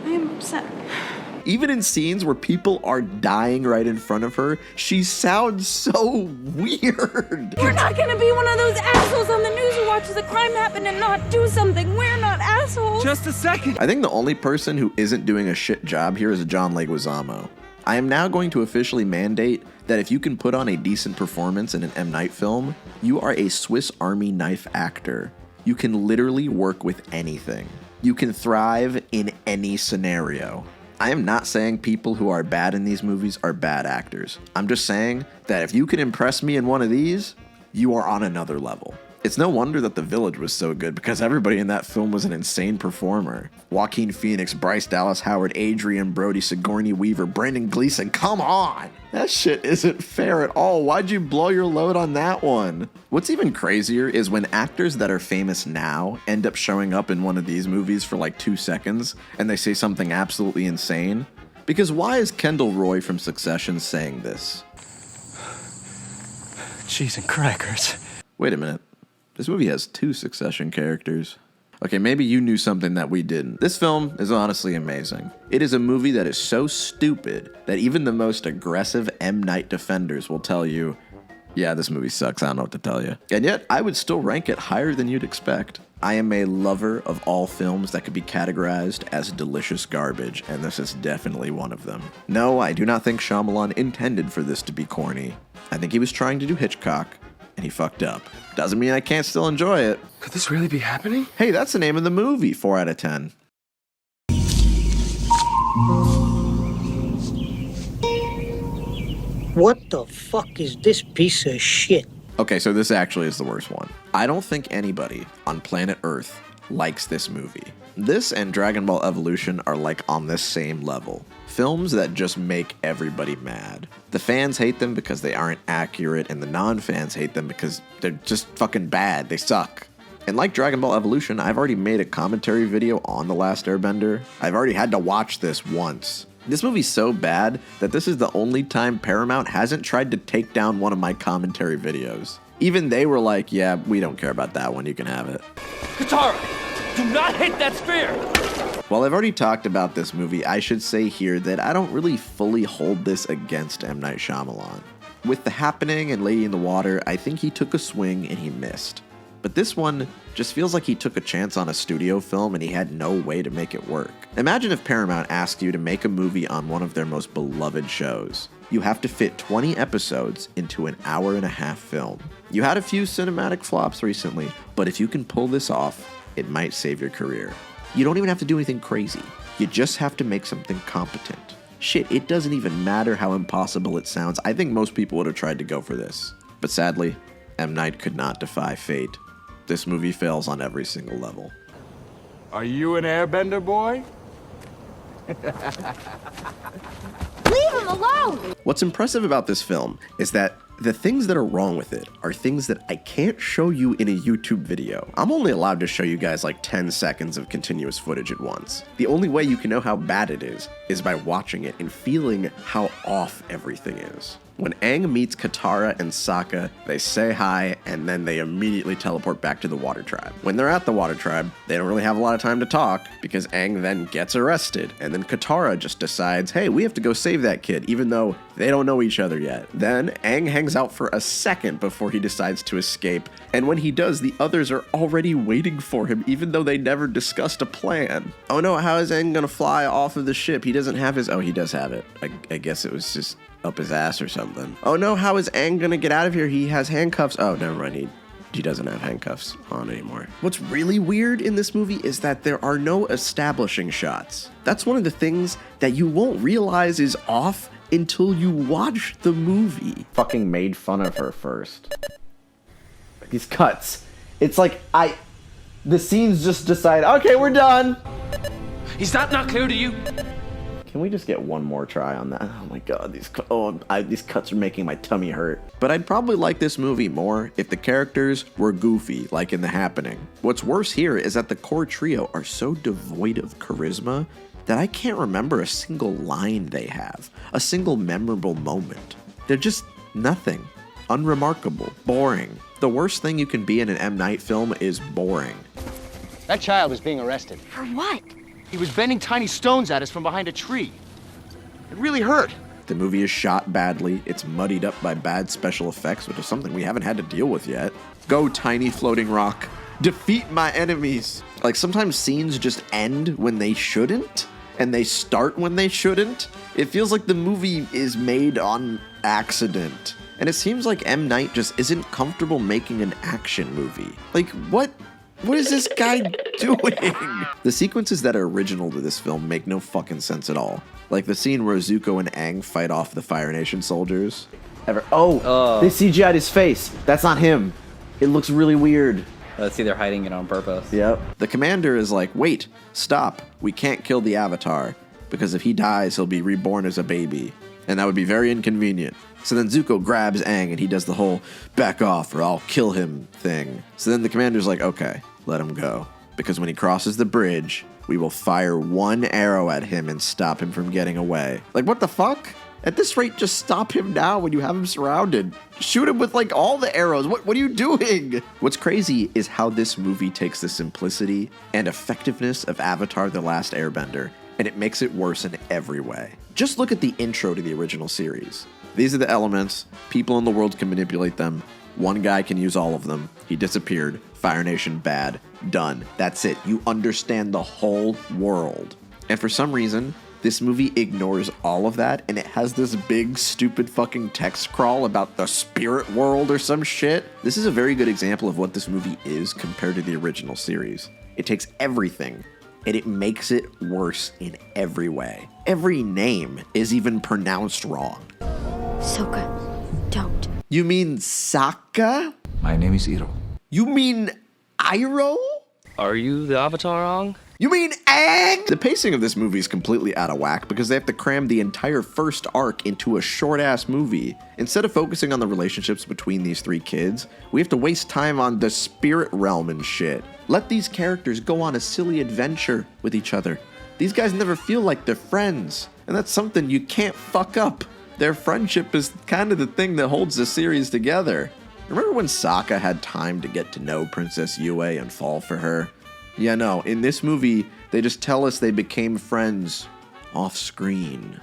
I am upset.
Even in scenes where people are dying right in front of her, she sounds so weird.
We're not gonna be one of those assholes on the news who watches a crime happen and not do something. We're not assholes.
Just a second.
I think the only person who isn't doing a shit job here is John Leguizamo. I am now going to officially mandate that if you can put on a decent performance in an M. Night film, you are a Swiss Army knife actor. You can literally work with anything. You can thrive in any scenario. I am not saying people who are bad in these movies are bad actors. I'm just saying that if you can impress me in one of these, you are on another level. It's no wonder that The Village was so good, because everybody in that film was an insane performer. Joaquin Phoenix, Bryce Dallas Howard, Adrian Brody, Sigourney Weaver, Brendan Gleeson, come on! That shit isn't fair at all. Why'd you blow your load on that one? What's even crazier is when actors that are famous now end up showing up in one of these movies for like 2 seconds and they say something absolutely insane. Because why is Kendall Roy from Succession saying this?
Cheese and crackers.
Wait a minute. This movie has 2 Succession characters. Okay, maybe you knew something that we didn't. This film is honestly amazing. It is a movie that is so stupid that even the most aggressive M. Night defenders will tell you, yeah, this movie sucks, I don't know what to tell you. And yet, I would still rank it higher than you'd expect. I am a lover of all films that could be categorized as delicious garbage, and this is definitely one of them. No, I do not think Shyamalan intended for this to be corny. I think he was trying to do Hitchcock, and he fucked up. Doesn't mean I can't still enjoy it.
Could this really be happening?
Hey, that's the name of the movie, 4 out of 10.
What the fuck is this piece of shit?
Okay, so this actually is the worst one. I don't think anybody on planet Earth likes this movie. This and Dragon Ball Evolution are like on this same level. Films that just make everybody mad. The fans hate them because they aren't accurate, and the non-fans hate them because they're just fucking bad. They suck. And like Dragon Ball Evolution, I've already made a commentary video on The Last Airbender. I've already had to watch this once. This movie's so bad that this is the only time Paramount hasn't tried to take down one of my commentary videos. Even they were like, yeah, we don't care about that one, you can have it.
Katara, do not hit that spear!
While I've already talked about this movie, I should say here that I don't really fully hold this against M. Night Shyamalan. With The Happening and Lady in the Water, I think he took a swing and he missed. But this one just feels like he took a chance on a studio film and he had no way to make it work. Imagine if Paramount asked you to make a movie on one of their most beloved shows. You have to fit 20 episodes into an hour-and-a-half film. You had a few cinematic flops recently, but if you can pull this off, it might save your career. You don't even have to do anything crazy. You just have to make something competent. Shit, it doesn't even matter how impossible it sounds. I think most people would have tried to go for this. But sadly, M. Night could not defy fate. This movie fails on every single level.
Are you an airbender, boy?
Leave him alone!
What's impressive about this film is that the things that are wrong with it are things that I can't show you in a YouTube video. I'm only allowed to show you guys like 10 seconds of continuous footage at once. The only way you can know how bad it is by watching it and feeling how off everything is. When Aang meets Katara and Sokka, they say hi, and then they immediately teleport back to the Water Tribe. When they're at the Water Tribe, they don't really have a lot of time to talk, because Aang then gets arrested, and then Katara just decides, hey, we have to go save that kid, even though they don't know each other yet. Then Aang hangs out for a second before he decides to escape, and when he does, the others are already waiting for him, even though they never discussed a plan. Oh no, how is Aang gonna fly off of the ship? He doesn't have his... Oh, he does have it. I guess it was just up his ass or something. Oh no, how is Aang gonna get out of here? He has handcuffs. Oh, never mind. He doesn't have handcuffs on anymore. What's really weird in this movie is that there are no establishing shots. That's one of the things that you won't realize is off until you watch the movie. Fucking made fun of her first. These cuts. It's like the scenes just decide, okay, we're done.
Is that not clear to you?
Can we just get one more try on that? Oh my god, these cuts are making my tummy hurt. But I'd probably like this movie more if the characters were goofy, like in The Happening. What's worse here is that the core trio are so devoid of charisma that I can't remember a single line they have, a single memorable moment. They're just nothing. Unremarkable. Boring. The worst thing you can be in an M. Night film is boring.
That child is being arrested.
For what?
He was bending tiny stones at us from behind a tree. It really hurt.
The movie is shot badly. It's muddied up by bad special effects, which is something we haven't had to deal with yet. Go, tiny floating rock. Defeat my enemies. Like, sometimes scenes just end when they shouldn't, and they start when they shouldn't. It feels like the movie is made on accident. And it seems like M. Night just isn't comfortable making an action movie. Like, what is this guy doing? The sequences that are original to this film make no fucking sense at all. Like the scene where Zuko and Aang fight off the Fire Nation soldiers. They CGI'd his face. That's not him. It looks really weird.
Let's see, they're hiding it on purpose.
Yep. The commander is like, wait, stop. We can't kill the Avatar, because if he dies, he'll be reborn as a baby. And that would be very inconvenient. So then Zuko grabs Aang and he does the whole back off or I'll kill him thing. So then the commander's like, okay, let him go. Because when he crosses the bridge, we will fire one arrow at him and stop him from getting away. Like, what the fuck? At this rate, just stop him now when you have him surrounded. Shoot him with, like, all the arrows. What are you doing? What's crazy is how this movie takes the simplicity and effectiveness of Avatar: The Last Airbender, and it makes it worse in every way. Just look at the intro to the original series. These are the elements. People in the world can manipulate them. One guy can use all of them. He disappeared. Fire Nation bad. Done. That's it. You understand the whole world. And for some reason, this movie ignores all of that, and it has this big, stupid fucking text crawl about the spirit world or some shit. This is a very good example of what this movie is compared to the original series. It takes everything, and it makes it worse in every way. Every name is even pronounced wrong.
Soka, don't.
You mean Sokka?
My name is Iro.
You mean Iroh?
Are you the Avatar Aang?
You mean Aang? The pacing of this movie is completely out of whack because they have to cram the entire first arc into a short-ass movie. Instead of focusing on the relationships between these three kids, we have to waste time on the spirit realm and shit. Let these characters go on a silly adventure with each other. These guys never feel like they're friends, and that's something you can't fuck up. Their friendship is kind of the thing that holds the series together. Remember when Sokka had time to get to know Princess Yue and fall for her? Yeah, no, in this movie, they just tell us they became friends off screen.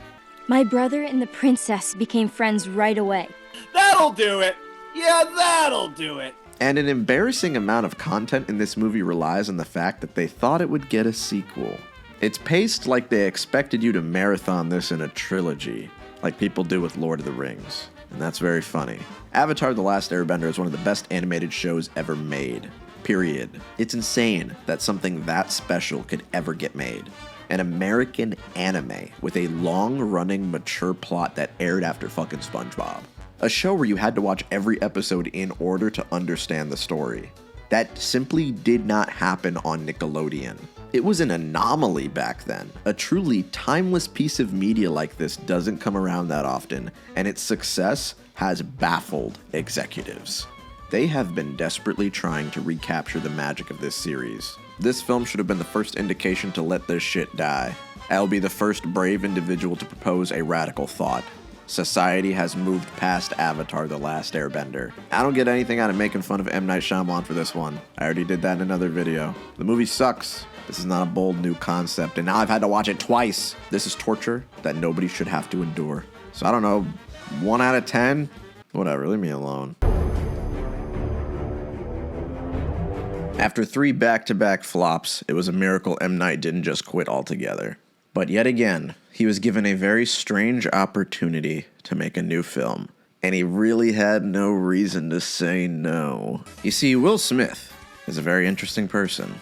My brother and the princess became friends right away.
That'll do it! Yeah, that'll do it!
And an embarrassing amount of content in this movie relies on the fact that they thought it would get a sequel. It's paced like they expected you to marathon this in a trilogy, like people do with Lord of the Rings. And that's very funny. Avatar: The Last Airbender is one of the best animated shows ever made. Period. It's insane that something that special could ever get made. An American anime with a long-running, mature plot that aired after fucking SpongeBob. A show where you had to watch every episode in order to understand the story. That simply did not happen on Nickelodeon. It was an anomaly back then. A truly timeless piece of media like this doesn't come around that often, and its success has baffled executives. They have been desperately trying to recapture the magic of this series. This film should have been the first indication to let this shit die. I'll be the first brave individual to propose a radical thought. Society has moved past Avatar: The Last Airbender. I don't get anything out of making fun of M. Night Shyamalan for this one. I already did that in another video. The movie sucks. This is not a bold new concept, and now I've had to watch it twice. This is torture that nobody should have to endure. So I don't know, 1 out of 10? Whatever, leave me alone. After 3 back-to-back flops, it was a miracle M. Night didn't just quit altogether. But yet again, he was given a very strange opportunity to make a new film, and he really had no reason to say no. You see, Will Smith is a very interesting person.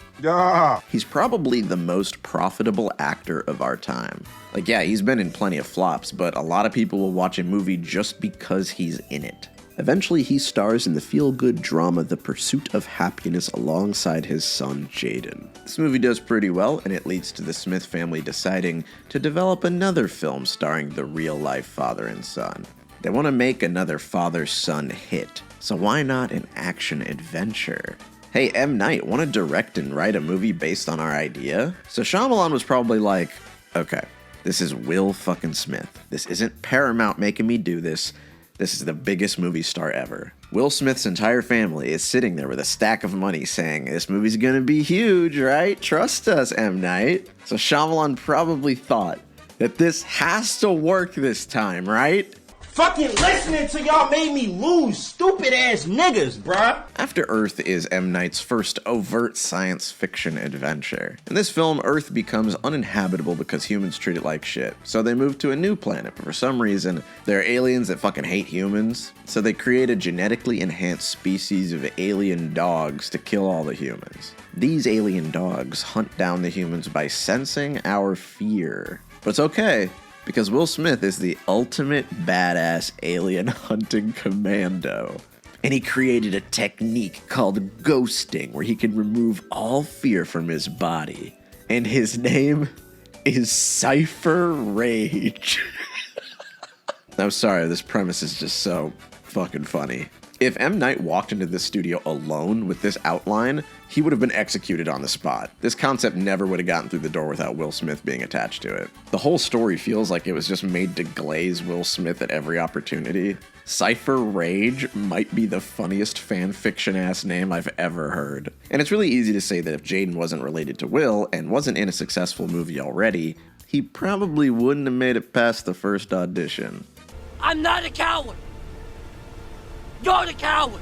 He's probably the most profitable actor of our time. Like, yeah, he's been in plenty of flops, but a lot of people will watch a movie just because he's in it. Eventually, he stars in the feel-good drama The Pursuit of Happiness alongside his son, Jaden. This movie does pretty well, and it leads to the Smith family deciding to develop another film starring the real-life father and son. They want to make another father-son hit, so why not an action-adventure? Hey, M. Night, want to direct and write a movie based on our idea? So Shyamalan was probably like, okay, this is Will fucking Smith. This isn't Paramount making me do this. This is the biggest movie star ever. Will Smith's entire family is sitting there with a stack of money saying, this movie's gonna be huge, right? Trust us, M. Night. So Shyamalan probably thought that this has to work this time, right?
Fucking listening to y'all made me lose, stupid ass niggas, bruh.
After Earth is M. Night's first overt science fiction adventure. In this film, Earth becomes uninhabitable because humans treat it like shit. So they move to a new planet, but for some reason, there are aliens that fucking hate humans. So they create a genetically enhanced species of alien dogs to kill all the humans. These alien dogs hunt down the humans by sensing our fear. But it's okay, because Will Smith is the ultimate badass alien hunting commando. And he created a technique called ghosting, where he can remove all fear from his body. And his name is Cypher Rage. I'm sorry, this premise is just so fucking funny. If M. Night walked into this studio alone with this outline, he would have been executed on the spot. This concept never would have gotten through the door without Will Smith being attached to it. The whole story feels like it was just made to glaze Will Smith at every opportunity. Cypher Rage might be the funniest fan fiction ass name I've ever heard. And it's really easy to say that if Jaden wasn't related to Will and wasn't in a successful movie already, he probably wouldn't have made it past the first audition.
I'm not a coward. You're the coward.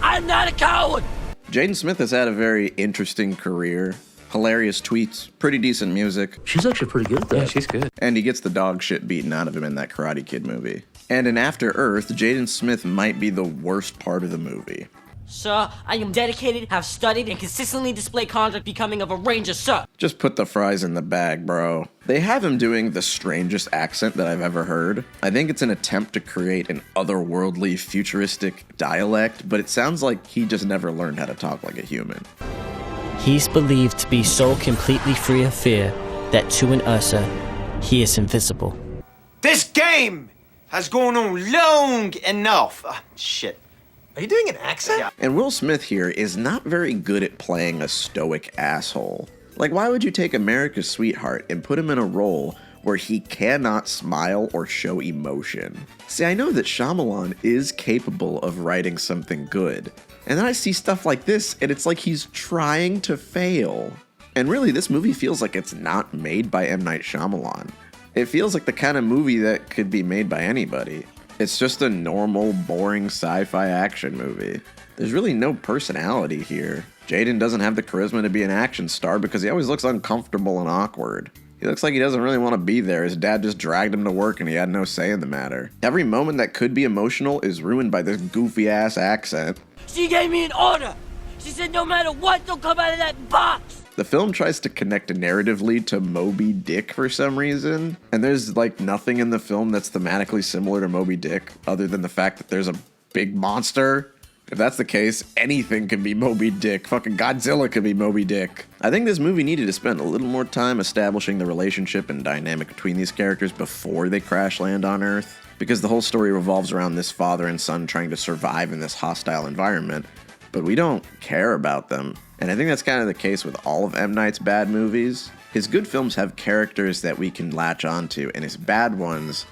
I'm not a coward.
Jaden Smith has had a very interesting career. Hilarious tweets, pretty decent music.
She's actually pretty good at that.
Yeah, she's good.
And he gets the dog shit beaten out of him in that Karate Kid movie. And in After Earth, Jaden Smith might be the worst part of the movie.
Sir, I am dedicated, have studied, and consistently display conduct becoming of a ranger, sir.
Just put the fries in the bag, bro. They have him doing the strangest accent that I've ever heard. I think it's an attempt to create an otherworldly, futuristic dialect, but it sounds like he just never learned how to talk like a human.
He's believed to be so completely free of fear that to an Ursa, he is invisible.
This game has gone on long enough. Shit. Are you doing an accent? Yeah.
And Will Smith here is not very good at playing a stoic asshole. Like, why would you take America's Sweetheart and put him in a role where he cannot smile or show emotion? See, I know that Shyamalan is capable of writing something good. And then I see stuff like this, and it's like he's trying to fail. And really, this movie feels like it's not made by M. Night Shyamalan. It feels like the kind of movie that could be made by anybody. It's just a normal, boring sci-fi action movie. There's really no personality here. Jaden doesn't have the charisma to be an action star because he always looks uncomfortable and awkward. He looks like he doesn't really want to be there. His dad just dragged him to work and he had no say in the matter. Every moment that could be emotional is ruined by this goofy-ass accent.
She gave me an order. She said no matter what, don't come out of that box.
The film tries to connect narratively to Moby Dick for some reason, and there's like nothing in the film that's thematically similar to Moby Dick other than the fact that there's a big monster. If that's the case, anything can be Moby Dick. Fucking Godzilla could be Moby Dick. I think this movie needed to spend a little more time establishing the relationship and dynamic between these characters before they crash land on Earth, because the whole story revolves around this father and son trying to survive in this hostile environment, but we don't care about them. And I think that's kind of the case with all of M. Night's bad movies. His good films have characters that we can latch onto, and his bad ones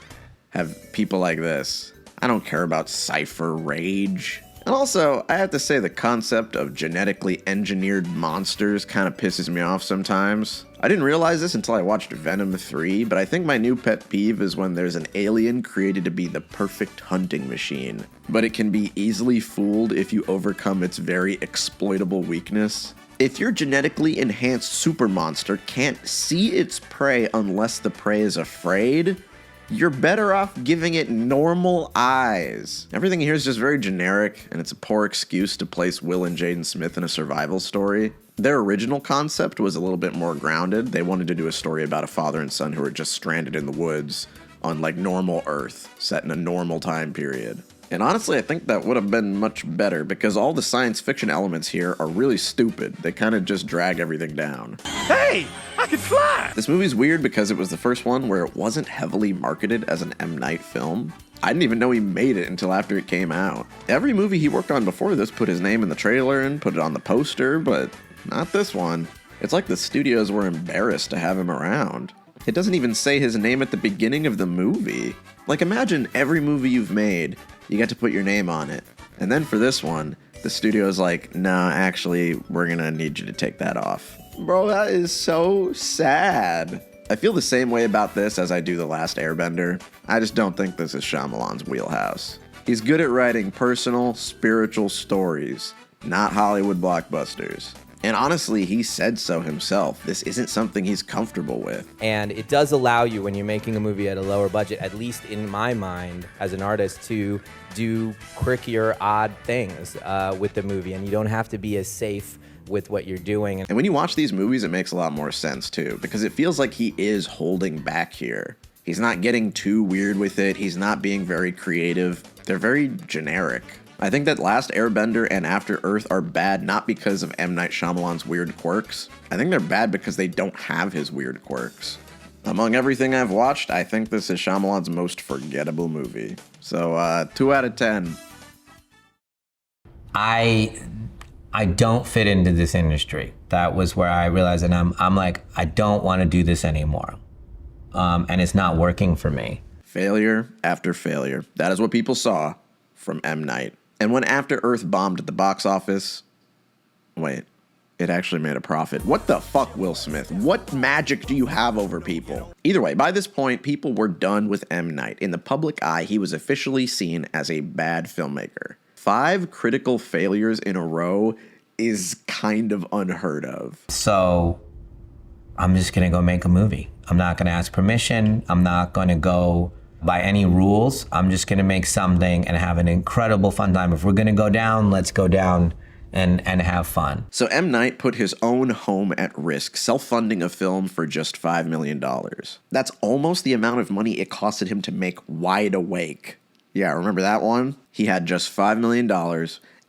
have people like this. I don't care about Cypher Rage. And also, I have to say the concept of genetically engineered monsters kind of pisses me off sometimes. I didn't realize this until I watched Venom 3, but I think my new pet peeve is when there's an alien created to be the perfect hunting machine, but it can be easily fooled if you overcome its very exploitable weakness. If your genetically enhanced super monster can't see its prey unless the prey is afraid, you're better off giving it normal eyes. Everything here is just very generic, and it's a poor excuse to place Will and Jaden Smith in a survival story. Their original concept was a little bit more grounded. They wanted to do a story about a father and son who were just stranded in the woods on like normal Earth, set in a normal time period. And honestly, I think that would have been much better because all the science fiction elements here are really stupid. They kind of just drag everything down.
Hey, I can fly!
This movie's weird because it was the first one where it wasn't heavily marketed as an M. Night film. I didn't even know he made it until after it came out. Every movie he worked on before this put his name in the trailer and put it on the poster, but not this one. It's like the studios were embarrassed to have him around. It doesn't even say his name at the beginning of the movie. Like, imagine every movie you've made, you get to put your name on it. And then for this one, the studio's like, nah, actually, we're gonna need you to take that off. Bro, that is so sad. I feel the same way about this as I do The Last Airbender. I just don't think this is Shyamalan's wheelhouse. He's good at writing personal, spiritual stories, not Hollywood blockbusters. And honestly, he said so himself. This isn't something he's comfortable with.
And it does allow you, when you're making a movie at a lower budget, at least in my mind as an artist, to do quirkier, odd things with the movie. And you don't have to be as safe with what you're doing.
And when you watch these movies, it makes a lot more sense too, because it feels like he is holding back here. He's not getting too weird with it. He's not being very creative. They're very generic. I think that Last Airbender and After Earth are bad not because of M. Night Shyamalan's weird quirks. I think they're bad because they don't have his weird quirks. Among everything I've watched, I think this is Shyamalan's most forgettable movie. So, 2 out of 10.
I don't fit into this industry. That was where I realized that I'm like, I don't want to do this anymore. And it's not working for me.
Failure after failure. That is what people saw from M. Night. And when After Earth bombed at the box office, wait, it actually made a profit. What the fuck, Will Smith? What magic do you have over people? Either way, by this point, people were done with M. Night. In the public eye, he was officially seen as a bad filmmaker. 5 critical failures in a row is kind of unheard of.
So I'm just gonna go make a movie. I'm not gonna ask permission. I'm not gonna go by any rules. I'm just gonna make something and have an incredible fun time. If we're gonna go down, let's go down and have fun.
So M. Night put his own home at risk, self-funding a film for just $5 million. That's almost the amount of money it costed him to make Wide Awake. Yeah, remember that one? He had just $5 million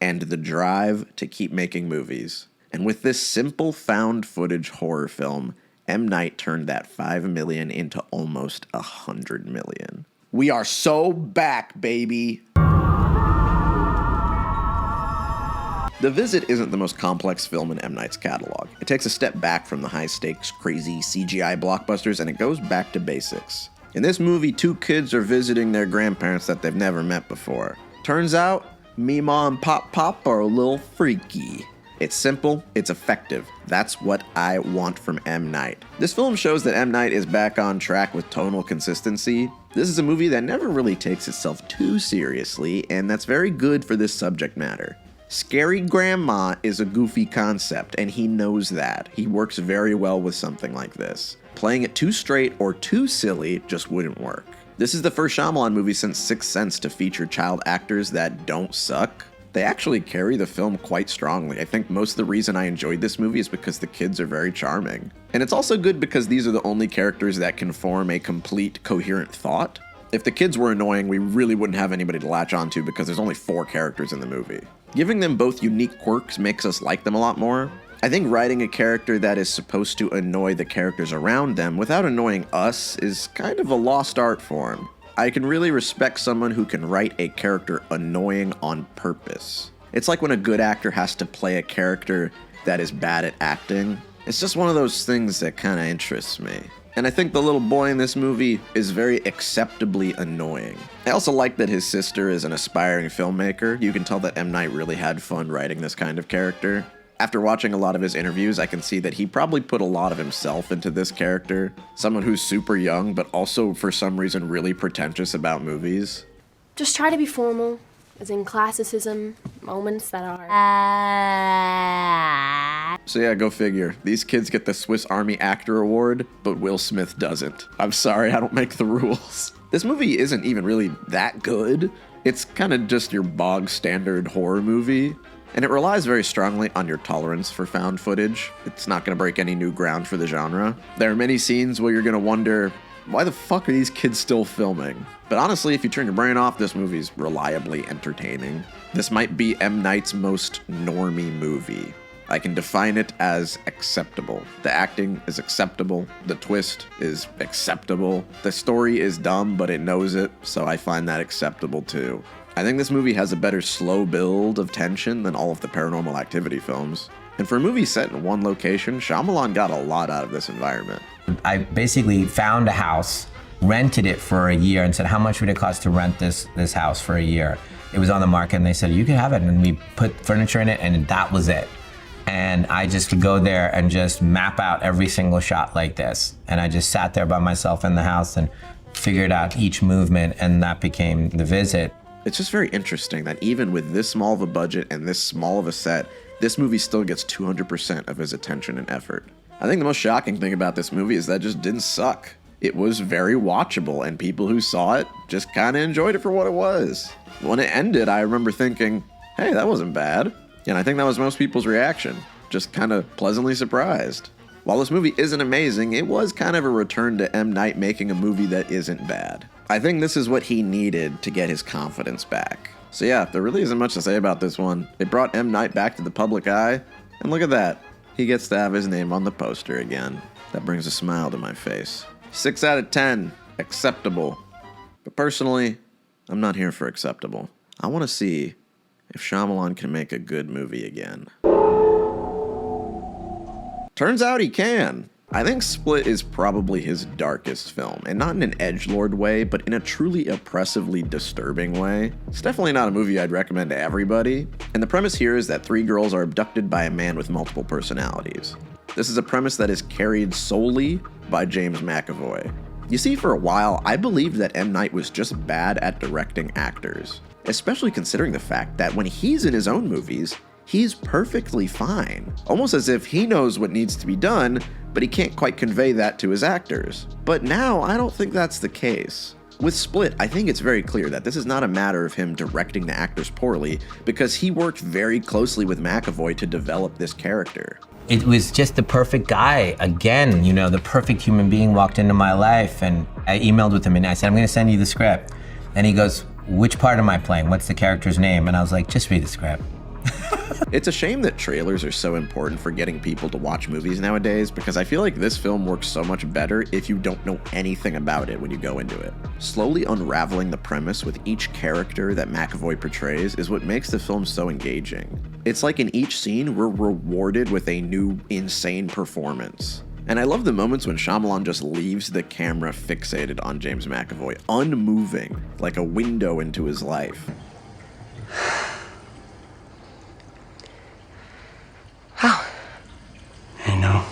and the drive to keep making movies. And with this simple found footage horror film, M. Night turned that $5 million into almost $100 million. We are so back, baby. The Visit isn't the most complex film in M. Night's catalog. It takes a step back from the high-stakes, crazy CGI blockbusters, and it goes back to basics. In this movie, 2 kids are visiting their grandparents that they've never met before. Turns out, Meemaw and Pop are a little freaky. It's simple, it's effective. That's what I want from M. Night. This film shows that M. Night is back on track with tonal consistency. This is a movie that never really takes itself too seriously, and that's very good for this subject matter. Scary grandma is a goofy concept, and he knows that. He works very well with something like this. Playing it too straight or too silly just wouldn't work. This is the first Shyamalan movie since Sixth Sense to feature child actors that don't suck. They actually carry the film quite strongly. I think most of the reason I enjoyed this movie is because the kids are very charming. And it's also good because these are the only characters that can form a complete, coherent thought. If the kids were annoying, we really wouldn't have anybody to latch onto because there's only 4 characters in the movie. Giving them both unique quirks makes us like them a lot more. I think writing a character that is supposed to annoy the characters around them without annoying us is kind of a lost art form. I can really respect someone who can write a character annoying on purpose. It's like when a good actor has to play a character that is bad at acting. It's just one of those things that kind of interests me. And I think the little boy in this movie is very acceptably annoying. I also like that his sister is an aspiring filmmaker. You can tell that M. Night really had fun writing this kind of character. After watching a lot of his interviews, I can see that he probably put a lot of himself into this character. Someone who's super young, but also for some reason really pretentious about movies.
Just try to be formal, as in classicism, moments that are...
So yeah, go figure. These kids get the Swiss Army Actor Award, but Will Smith doesn't. I'm sorry, I don't make the rules. This movie isn't even really that good. It's kind of just your bog standard horror movie. And it relies very strongly on your tolerance for found footage. It's not going to break any new ground for the genre. There are many scenes where you're going to wonder, Why the fuck are these kids still filming? But honestly, if you turn your brain off, this movie's reliably entertaining. This might be M. Night's most normie movie. I can define it as acceptable. The acting is acceptable. The twist is acceptable. The story is dumb, but it knows it, so I find that acceptable too. I think this movie has a better slow build of tension than all of the Paranormal Activity films. And for a movie set in one location, Shyamalan got a lot out of this environment.
I basically found a house, rented it for a year, and said, how much would it cost to rent this house for a year? It was on the market, and they said, you can have it. And we put furniture in it, and that was it. And I just could go there and just map out every single shot like this. And I just sat there by myself in the house and figured out each movement, and that became The Visit.
It's just very interesting that even with this small of a budget and this small of a set, this movie still gets 200% of his attention and effort. I think the most shocking thing about this movie is that it just didn't suck. It was very watchable, and people who saw it just kind of enjoyed it for what it was. When it ended, I remember thinking, hey, that wasn't bad. And I think that was most people's reaction, just kind of pleasantly surprised. While this movie isn't amazing, it was kind of a return to M. Night making a movie that isn't bad. I think this is what he needed to get his confidence back. So yeah, there really isn't much to say about this one. It brought M. Night back to the public eye, and look at that. He gets to have his name on the poster again. That brings a smile to my face. 6 out of 10, acceptable. But personally, I'm not here for acceptable. I want to see if Shyamalan can make a good movie again. Turns out he can. I think Split is probably his darkest film, and not in an edgelord way, but in a truly oppressively disturbing way. It's definitely not a movie I'd recommend to everybody, and the premise here is that 3 girls are abducted by a man with multiple personalities. This is a premise that is carried solely by James McAvoy. You see, for a while, I believed that M. Night was just bad at directing actors, especially considering the fact that when he's in his own movies, he's perfectly fine. Almost as if he knows what needs to be done, but he can't quite convey that to his actors. But now, I don't think that's the case. With Split, I think it's very clear that this is not a matter of him directing the actors poorly, because he worked very closely with McAvoy to develop this character.
It was just the perfect guy. Again, you know, the perfect human being walked into my life, and I emailed with him and I said, I'm gonna send you the script. And he goes, which part am I playing? What's the character's name? And I was like, just read the script.
It's a shame that trailers are so important for getting people to watch movies nowadays, because I feel like this film works so much better if you don't know anything about it when you go into it. Slowly unraveling the premise with each character that McAvoy portrays is what makes the film so engaging. It's like in each scene, we're rewarded with a new, insane performance. And I love the moments when Shyamalan just leaves the camera fixated on James McAvoy, unmoving, like a window into his life.
I know.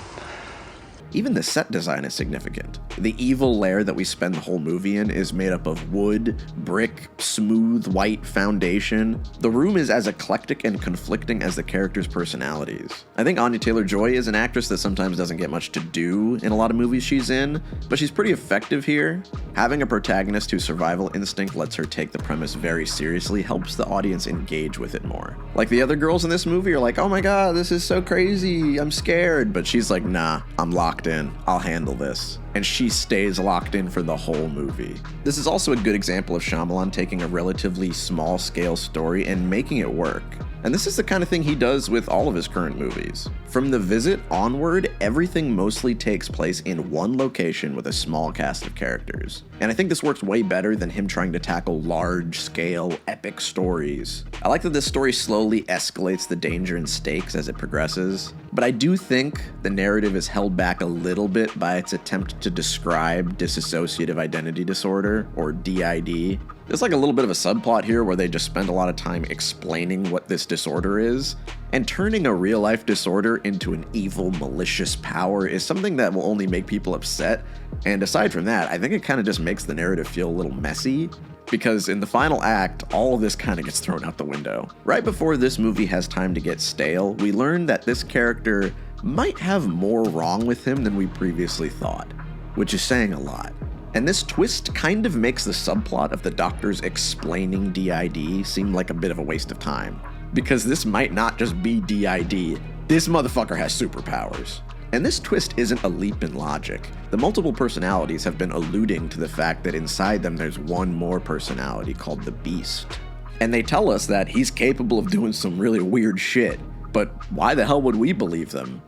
Even the set design is significant. The evil lair that we spend the whole movie in is made up of wood, brick, smooth white foundation. The room is as eclectic and conflicting as the characters' personalities. I think Anya Taylor-Joy is an actress that sometimes doesn't get much to do in a lot of movies she's in, but she's pretty effective here. Having a protagonist whose survival instinct lets her take the premise very seriously helps the audience engage with it more. Like the other girls in this movie are like, oh my god, this is so crazy, I'm scared, but she's like, nah, I'm locked in, I'll handle this. And she stays locked in for the whole movie. This is also a good example of Shyamalan taking a relatively small-scale story and making it work. And this is the kind of thing he does with all of his current movies. From The Visit onward, everything mostly takes place in one location with a small cast of characters. And I think this works way better than him trying to tackle large-scale, epic stories. I like that this story slowly escalates the danger and stakes as it progresses, but I do think the narrative is held back a little bit by its attempt to describe dissociative identity disorder, or DID. There's like a little bit of a subplot here where they just spend a lot of time explaining what this disorder is, and turning a real-life disorder into an evil, malicious power is something that will only make people upset, and aside from that, I think it kind of just makes the narrative feel a little messy, because in the final act, all of this kind of gets thrown out the window. Right before this movie has time to get stale, we learn that this character might have more wrong with him than we previously thought, which is saying a lot. And this twist kind of makes the subplot of the doctors explaining DID seem like a bit of a waste of time. Because this might not just be DID, this motherfucker has superpowers. And this twist isn't a leap in logic. The multiple personalities have been alluding to the fact that inside them there's one more personality called the Beast. And they tell us that he's capable of doing some really weird shit, but why the hell would we believe them?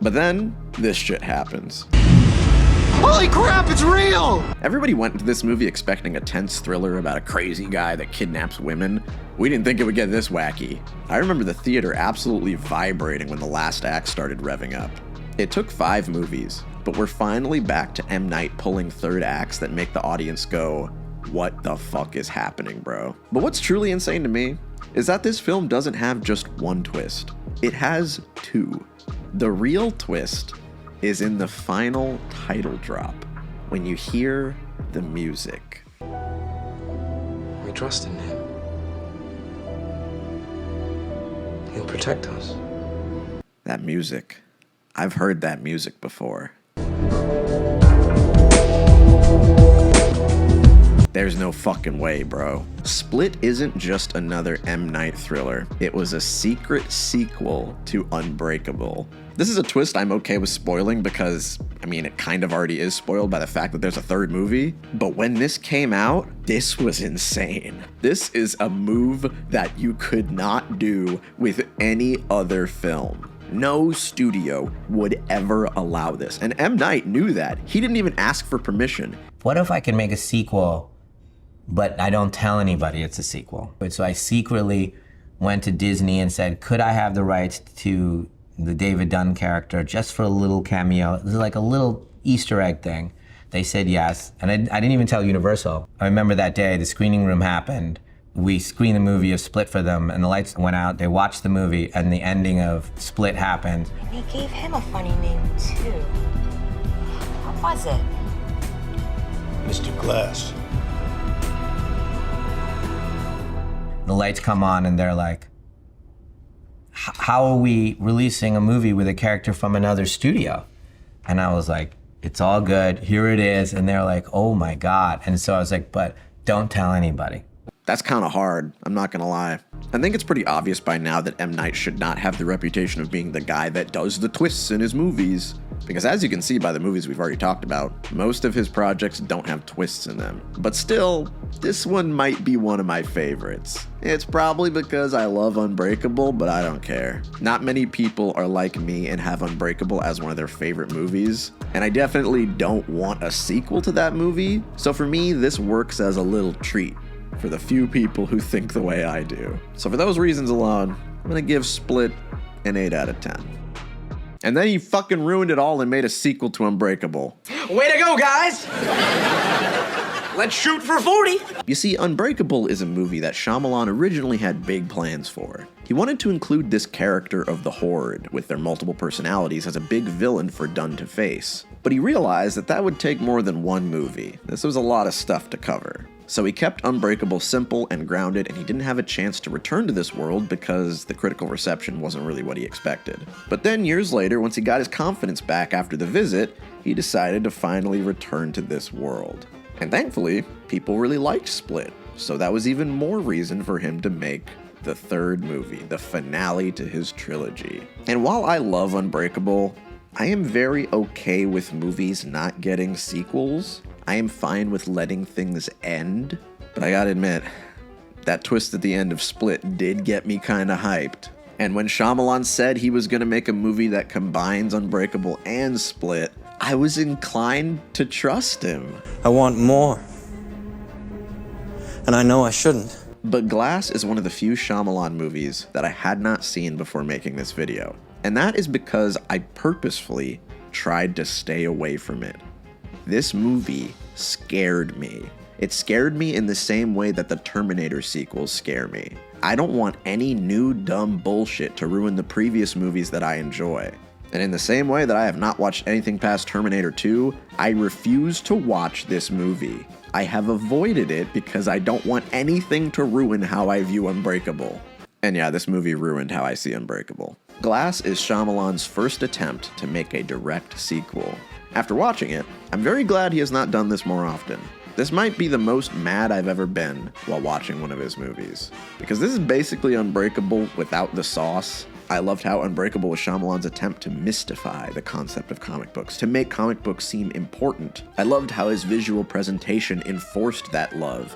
But then, this shit happens.
Holy crap, it's real!
Everybody went into this movie expecting a tense thriller about a crazy guy that kidnaps women. We didn't think it would get this wacky. I remember the theater absolutely vibrating when the last act started revving up. It took 5 movies, but we're finally back to M. Night pulling third acts that make the audience go, what the fuck is happening, bro? But what's truly insane to me is that this film doesn't have just one twist. It has 2. The real twist is in the final title drop, when you hear the music.
We trust in him. He'll protect us.
That music. I've heard that music before. There's no fucking way, bro. Split isn't just another M. Night thriller. It was a secret sequel to Unbreakable. This is a twist I'm okay with spoiling because, I mean, it kind of already is spoiled by the fact that there's a third movie. But when this came out, this was insane. This is a move that you could not do with any other film. No studio would ever allow this. And M. Night knew that. He didn't even ask for permission.
What if I can make a sequel, but I don't tell anybody it's a sequel? So I secretly went to Disney and said, could I have the rights to the David Dunn character just for a little cameo? It was like a little Easter egg thing. They said yes, and I didn't even tell Universal. I remember that day, the screening room happened. We screened the movie of Split for them, and the lights went out. They watched the movie, and the ending of Split happened.
We gave him a funny name, too. What was it?
Mr. Glass.
The lights come on, and they're like, how are we releasing a movie with a character from another studio? And I was like, it's all good, here it is. And they're like, oh my God. And so I was like, but don't tell anybody.
That's kind of hard, I'm not gonna lie. I think it's pretty obvious by now that M. Night should not have the reputation of being the guy that does the twists in his movies. Because as you can see by the movies we've already talked about, most of his projects don't have twists in them. But still, this one might be one of my favorites. It's probably because I love Unbreakable, but I don't care. Not many people are like me and have Unbreakable as one of their favorite movies, and I definitely don't want a sequel to that movie, so for me, this works as a little treat for the few people who think the way I do. So for those reasons alone, I'm gonna give Split an 8 out of 10. And then he fucking ruined it all and made a sequel to Unbreakable.
Way to go, guys! Let's shoot for 40!
You see, Unbreakable is a movie that Shyamalan originally had big plans for. He wanted to include this character of the Horde, with their multiple personalities, as a big villain for Dunn to face. But he realized that that would take more than one movie. This was a lot of stuff to cover. So he kept Unbreakable simple and grounded, and he didn't have a chance to return to this world because the critical reception wasn't really what he expected. But then years later, once he got his confidence back after the visit, he decided to finally return to this world. And thankfully, people really liked Split, so that was even more reason for him to make the third movie, the finale to his trilogy. And while I love Unbreakable, I am very okay with movies not getting sequels. I am fine with letting things end, but I gotta admit, that twist at the end of Split did get me kinda hyped. And when Shyamalan said he was gonna make a movie that combines Unbreakable and Split, I was inclined to trust him.
I want more. And I know I shouldn't.
But Glass is one of the few Shyamalan movies that I had not seen before making this video. And that is because I purposefully tried to stay away from it. This movie scared me. It scared me in the same way that the Terminator sequels scare me. I don't want any new dumb bullshit to ruin the previous movies that I enjoy. And in the same way that I have not watched anything past Terminator 2, I refuse to watch this movie. I have avoided it because I don't want anything to ruin how I view Unbreakable. And yeah, this movie ruined how I see Unbreakable. Glass is Shyamalan's first attempt to make a direct sequel. After watching it, I'm very glad he has not done this more often. This might be the most mad I've ever been while watching one of his movies. Because this is basically Unbreakable without the sauce, I loved how Unbreakable was Shyamalan's attempt to mystify the concept of comic books, to make comic books seem important. I loved how his visual presentation enforced that love,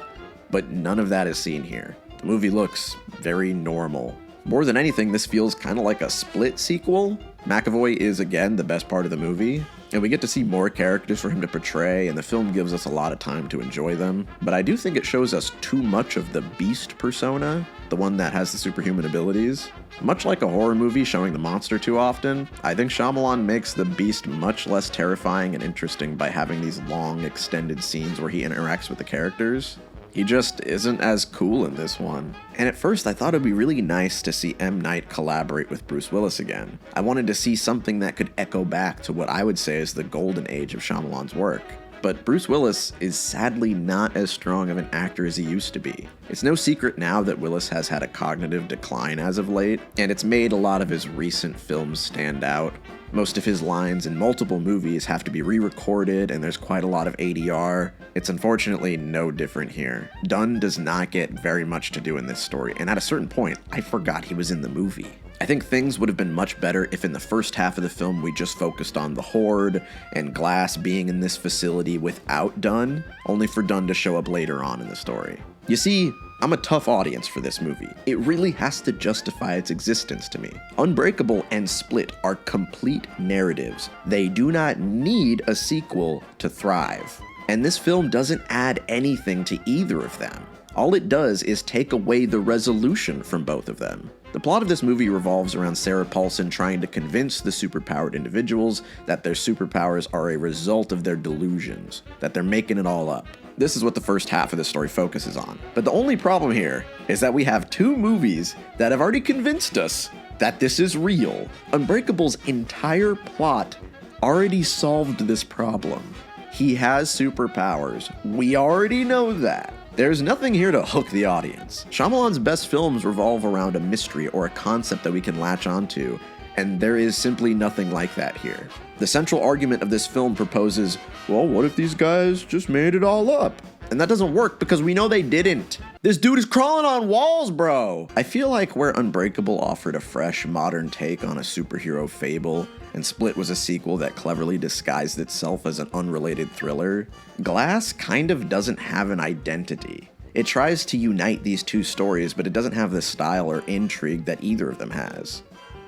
but none of that is seen here. The movie looks very normal. More than anything, this feels kind of like a Split sequel. McAvoy is, again, the best part of the movie, and we get to see more characters for him to portray, and the film gives us a lot of time to enjoy them. But I do think it shows us too much of the Beast persona, the one that has the superhuman abilities. Much like a horror movie showing the monster too often, I think Shyamalan makes the Beast much less terrifying and interesting by having these long, extended scenes where he interacts with the characters. He just isn't as cool in this one. And at first I thought it'd be really nice to see M. Night collaborate with Bruce Willis again. I wanted to see something that could echo back to what I would say is the golden age of Shyamalan's work. But Bruce Willis is sadly not as strong of an actor as he used to be. It's no secret now that Willis has had a cognitive decline as of late, and it's made a lot of his recent films stand out. Most of his lines in multiple movies have to be re-recorded, and there's quite a lot of ADR. It's unfortunately no different here. Dunn does not get very much to do in this story, and at a certain point, I forgot he was in the movie. I think things would have been much better if in the first half of the film we just focused on the Horde and Glass being in this facility without Dunn, only for Dunn to show up later on in the story. You see, I'm a tough audience for this movie. It really has to justify its existence to me. Unbreakable and Split are complete narratives. They do not need a sequel to thrive. And this film doesn't add anything to either of them. All it does is take away the resolution from both of them. The plot of this movie revolves around Sarah Paulson trying to convince the superpowered individuals that their superpowers are a result of their delusions, that they're making it all up. This is what the first half of the story focuses on. But the only problem here is that we have two movies that have already convinced us that this is real. Unbreakable's entire plot already solved this problem. He has superpowers. We already know that. There's nothing here to hook the audience. Shyamalan's best films revolve around a mystery or a concept that we can latch onto, and there is simply nothing like that here. The central argument of this film proposes, well, what if these guys just made it all up? And that doesn't work because we know they didn't. This dude is crawling on walls, bro. I feel like where Unbreakable offered a fresh, modern take on a superhero fable, and Split was a sequel that cleverly disguised itself as an unrelated thriller, Glass kind of doesn't have an identity. It tries to unite these two stories, but it doesn't have the style or intrigue that either of them has.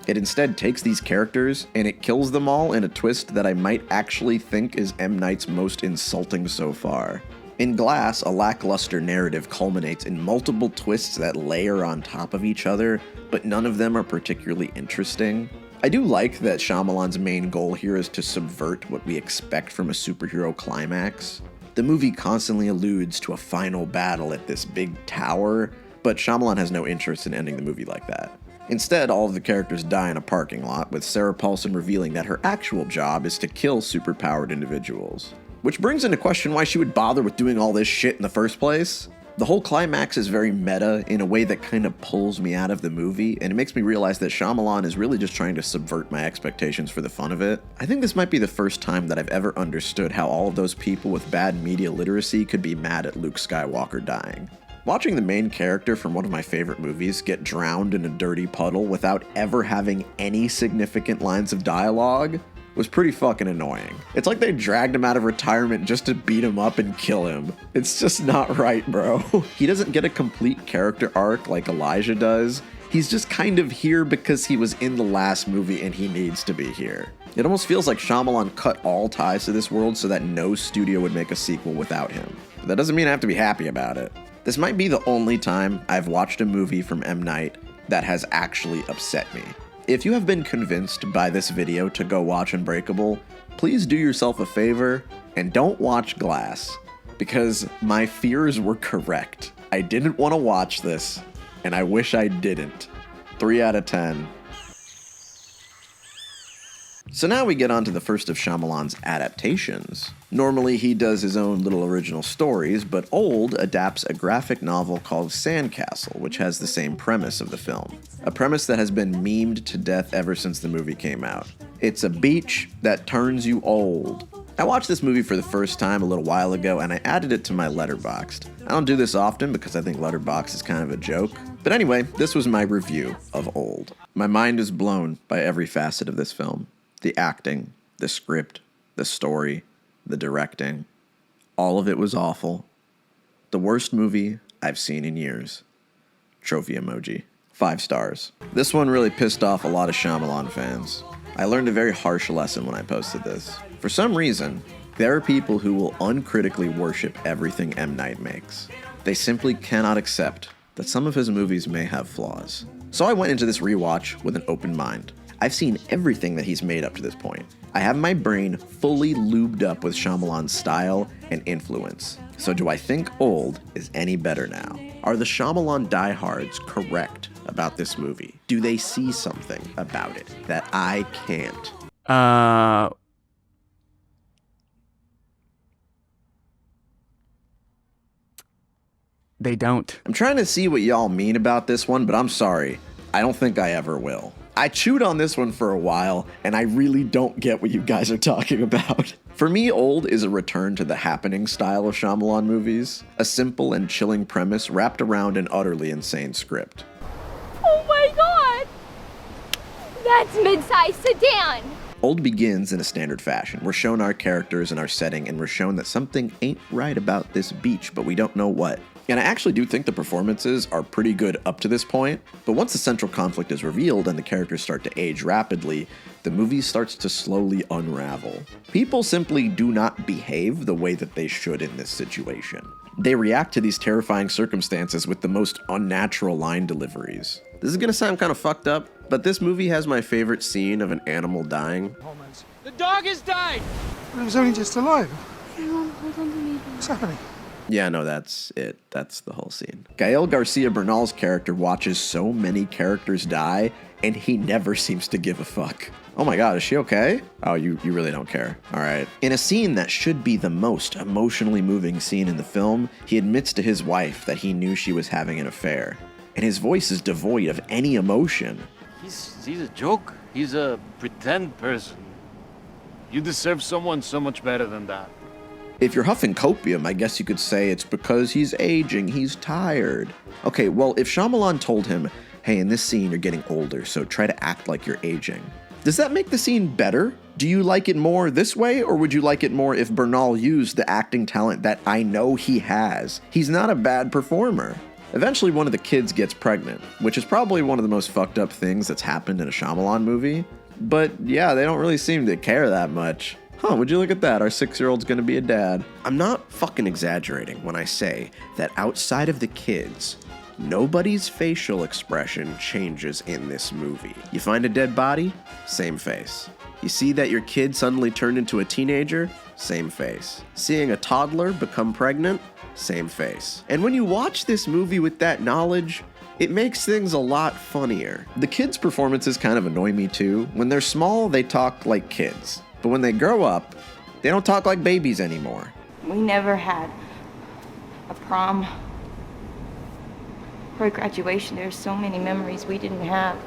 It instead takes these characters and it kills them all in a twist that I might actually think is M. Night's most insulting so far. In Glass, a lackluster narrative culminates in multiple twists that layer on top of each other, but none of them are particularly interesting. I do like that Shyamalan's main goal here is to subvert what we expect from a superhero climax. The movie constantly alludes to a final battle at this big tower, but Shyamalan has no interest in ending the movie like that. Instead, all of the characters die in a parking lot, with Sarah Paulson revealing that her actual job is to kill superpowered individuals. Which brings into question why she would bother with doing all this shit in the first place. The whole climax is very meta in a way that kind of pulls me out of the movie, and it makes me realize that Shyamalan is really just trying to subvert my expectations for the fun of it. I think this might be the first time that I've ever understood how all of those people with bad media literacy could be mad at Luke Skywalker dying. Watching the main character from one of my favorite movies get drowned in a dirty puddle without ever having any significant lines of dialogue was pretty fucking annoying. It's like they dragged him out of retirement just to beat him up and kill him. It's just not right, bro. He doesn't get a complete character arc like Elijah does. He's just kind of here because he was in the last movie and he needs to be here. It almost feels like Shyamalan cut all ties to this world so that no studio would make a sequel without him. But that doesn't mean I have to be happy about it. This might be the only time I've watched a movie from M. Night that has actually upset me. If you have been convinced by this video to go watch Unbreakable, please do yourself a favor and don't watch Glass, because my fears were correct. I didn't want to watch this, and I wish I didn't. 3 out of 10. So now we get on to the first of Shyamalan's adaptations. Normally he does his own little original stories, but Old adapts a graphic novel called Sandcastle, which has the same premise of the film. A premise that has been memed to death ever since the movie came out. It's a beach that turns you old. I watched this movie for the first time a little while ago and I added it to my Letterboxd. I don't do this often because I think Letterboxd is kind of a joke. But anyway, this was my review of Old. My mind is blown by every facet of this film. The acting, the script, the story, the directing. All of it was awful. The worst movie I've seen in years. Trophy emoji. 5 stars. This one really pissed off a lot of Shyamalan fans. I learned a very harsh lesson when I posted this. For some reason, there are people who will uncritically worship everything M. Night makes. They simply cannot accept that some of his movies may have flaws. So I went into this rewatch with an open mind. I've seen everything that he's made up to this point. I have my brain fully lubed up with Shyamalan's style and influence. So do I think Old is any better now? Are the Shyamalan diehards correct about this movie? Do they see something about it that I can't?
They don't.
I'm trying to see what y'all mean about this one, but I'm sorry. I don't think I ever will. I chewed on this one for a while, and I really don't get what you guys are talking about. For me, Old is a return to the happening style of Shyamalan movies, a simple and chilling premise wrapped around an utterly insane script.
Oh my god! That's mid-size sedan!
Old begins in a standard fashion. We're shown our characters and our setting, and we're shown that something ain't right about this beach, but we don't know what. And I actually do think the performances are pretty good up to this point, but once the central conflict is revealed and the characters start to age rapidly, the movie starts to slowly unravel. People simply do not behave the way that they should in this situation. They react to these terrifying circumstances with the most unnatural line deliveries. This is gonna sound kind of fucked up, but this movie has my favorite scene of an animal dying.
The dog has died!
It was only just alive.
Hold on to me.
What's happening?
Yeah, no, that's it. That's the whole scene. Gael Garcia Bernal's character watches so many characters die, and he never seems to give a fuck. Oh my god, is she okay? Oh, you really don't care. All right. In a scene that should be the most emotionally moving scene in the film, he admits to his wife that he knew she was having an affair, and his voice is devoid of any emotion.
He's a joke. He's a pretend person. You deserve someone so much better than that.
If you're huffing copium, I guess you could say it's because he's aging, he's tired. Okay, well, if Shyamalan told him, hey, in this scene you're getting older, so try to act like you're aging, does that make the scene better? Do you like it more this way, or would you like it more if Bernal used the acting talent that I know he has? He's not a bad performer. Eventually, one of the kids gets pregnant, which is probably one of the most fucked up things that's happened in a Shyamalan movie. But yeah, they don't really seem to care that much. Huh, would you look at that? Our 6-year-old's gonna be a dad. I'm not fucking exaggerating when I say that outside of the kids, nobody's facial expression changes in this movie. You find a dead body? Same face. You see that your kid suddenly turned into a teenager? Same face. Seeing a toddler become pregnant? Same face. And when you watch this movie with that knowledge, it makes things a lot funnier. The kids' performances kind of annoy me too. When they're small, they talk like kids. But when they grow up, they don't talk like babies anymore.
We never had a prom or a graduation. There's so many memories we didn't have.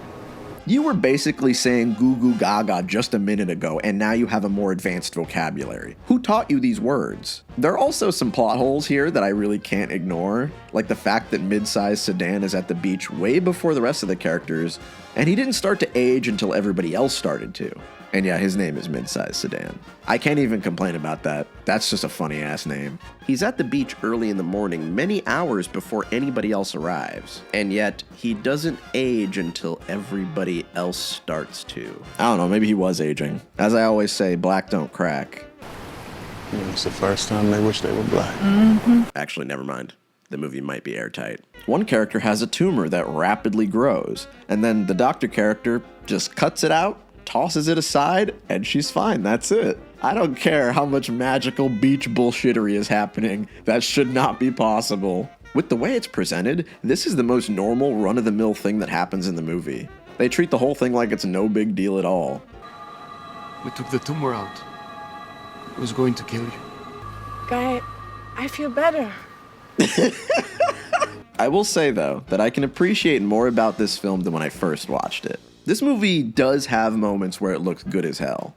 You were basically saying goo goo gaga just a minute ago, and now you have a more advanced vocabulary. Who taught you these words? There are also some plot holes here that I really can't ignore, like the fact that mid-sized Sedan is at the beach way before the rest of the characters, and he didn't start to age until everybody else started to. And yeah, his name is Mid-Size Sedan. I can't even complain about that. That's just a funny ass name. He's at the beach early in the morning, many hours before anybody else arrives. And yet, he doesn't age until everybody else starts to. I don't know, maybe he was aging. As I always say, black don't crack.
It's the first time they wish they were black.
Actually, never mind. The movie might be airtight. One character has a tumor that rapidly grows, and then the doctor character just cuts it out, tosses it aside, and she's fine. That's it. I don't care how much magical beach bullshittery is happening. That should not be possible. With the way it's presented, this is the most normal, run-of-the-mill thing that happens in the movie. They treat the whole thing like it's no big deal at all.
We took the tumor out. It was going to kill you.
Guy, I feel better.
I will say, though, that I can appreciate more about this film than when I first watched it. This movie does have moments where it looks good as hell.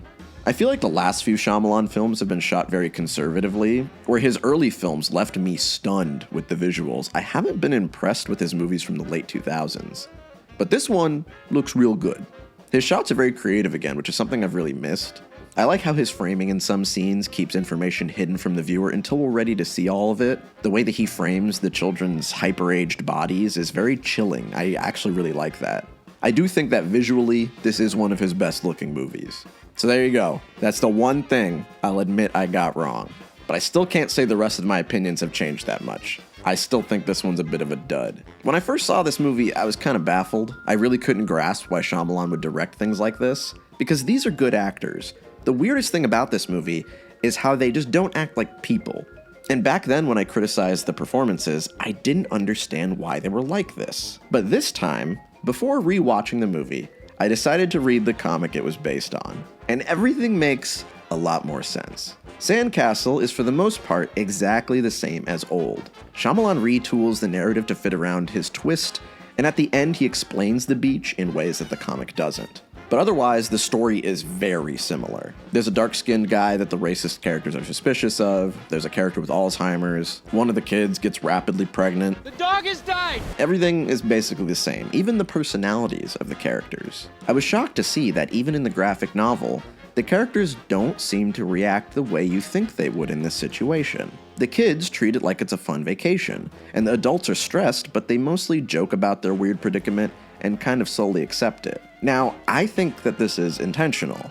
I feel like the last few Shyamalan films have been shot very conservatively, where his early films left me stunned with the visuals. I haven't been impressed with his movies from the late 2000s. But this one looks real good. His shots are very creative again, which is something I've really missed. I like how his framing in some scenes keeps information hidden from the viewer until we're ready to see all of it. The way that he frames the children's hyper-aged bodies is very chilling. I actually really like that. I do think that visually, this is one of his best-looking movies. So there you go. That's the one thing I'll admit I got wrong. But I still can't say the rest of my opinions have changed that much. I still think this one's a bit of a dud. When I first saw this movie, I was kind of baffled. I really couldn't grasp why Shyamalan would direct things like this, because these are good actors. The weirdest thing about this movie is how they just don't act like people. And back then when I criticized the performances, I didn't understand why they were like this. But this time, before rewatching the movie, I decided to read the comic it was based on. And everything makes a lot more sense. Sandcastle is for the most part exactly the same as Old. Shyamalan retools the narrative to fit around his twist, and at the end he explains the beach in ways that the comic doesn't. But otherwise, the story is very similar. There's a dark-skinned guy that the racist characters are suspicious of, there's a character with Alzheimer's, one of the kids gets rapidly pregnant.
The dog has died!
Everything is basically the same, even the personalities of the characters. I was shocked to see that even in the graphic novel, the characters don't seem to react the way you think they would in this situation. The kids treat it like it's a fun vacation, and the adults are stressed, but they mostly joke about their weird predicament and kind of solely accept it. Now, I think that this is intentional.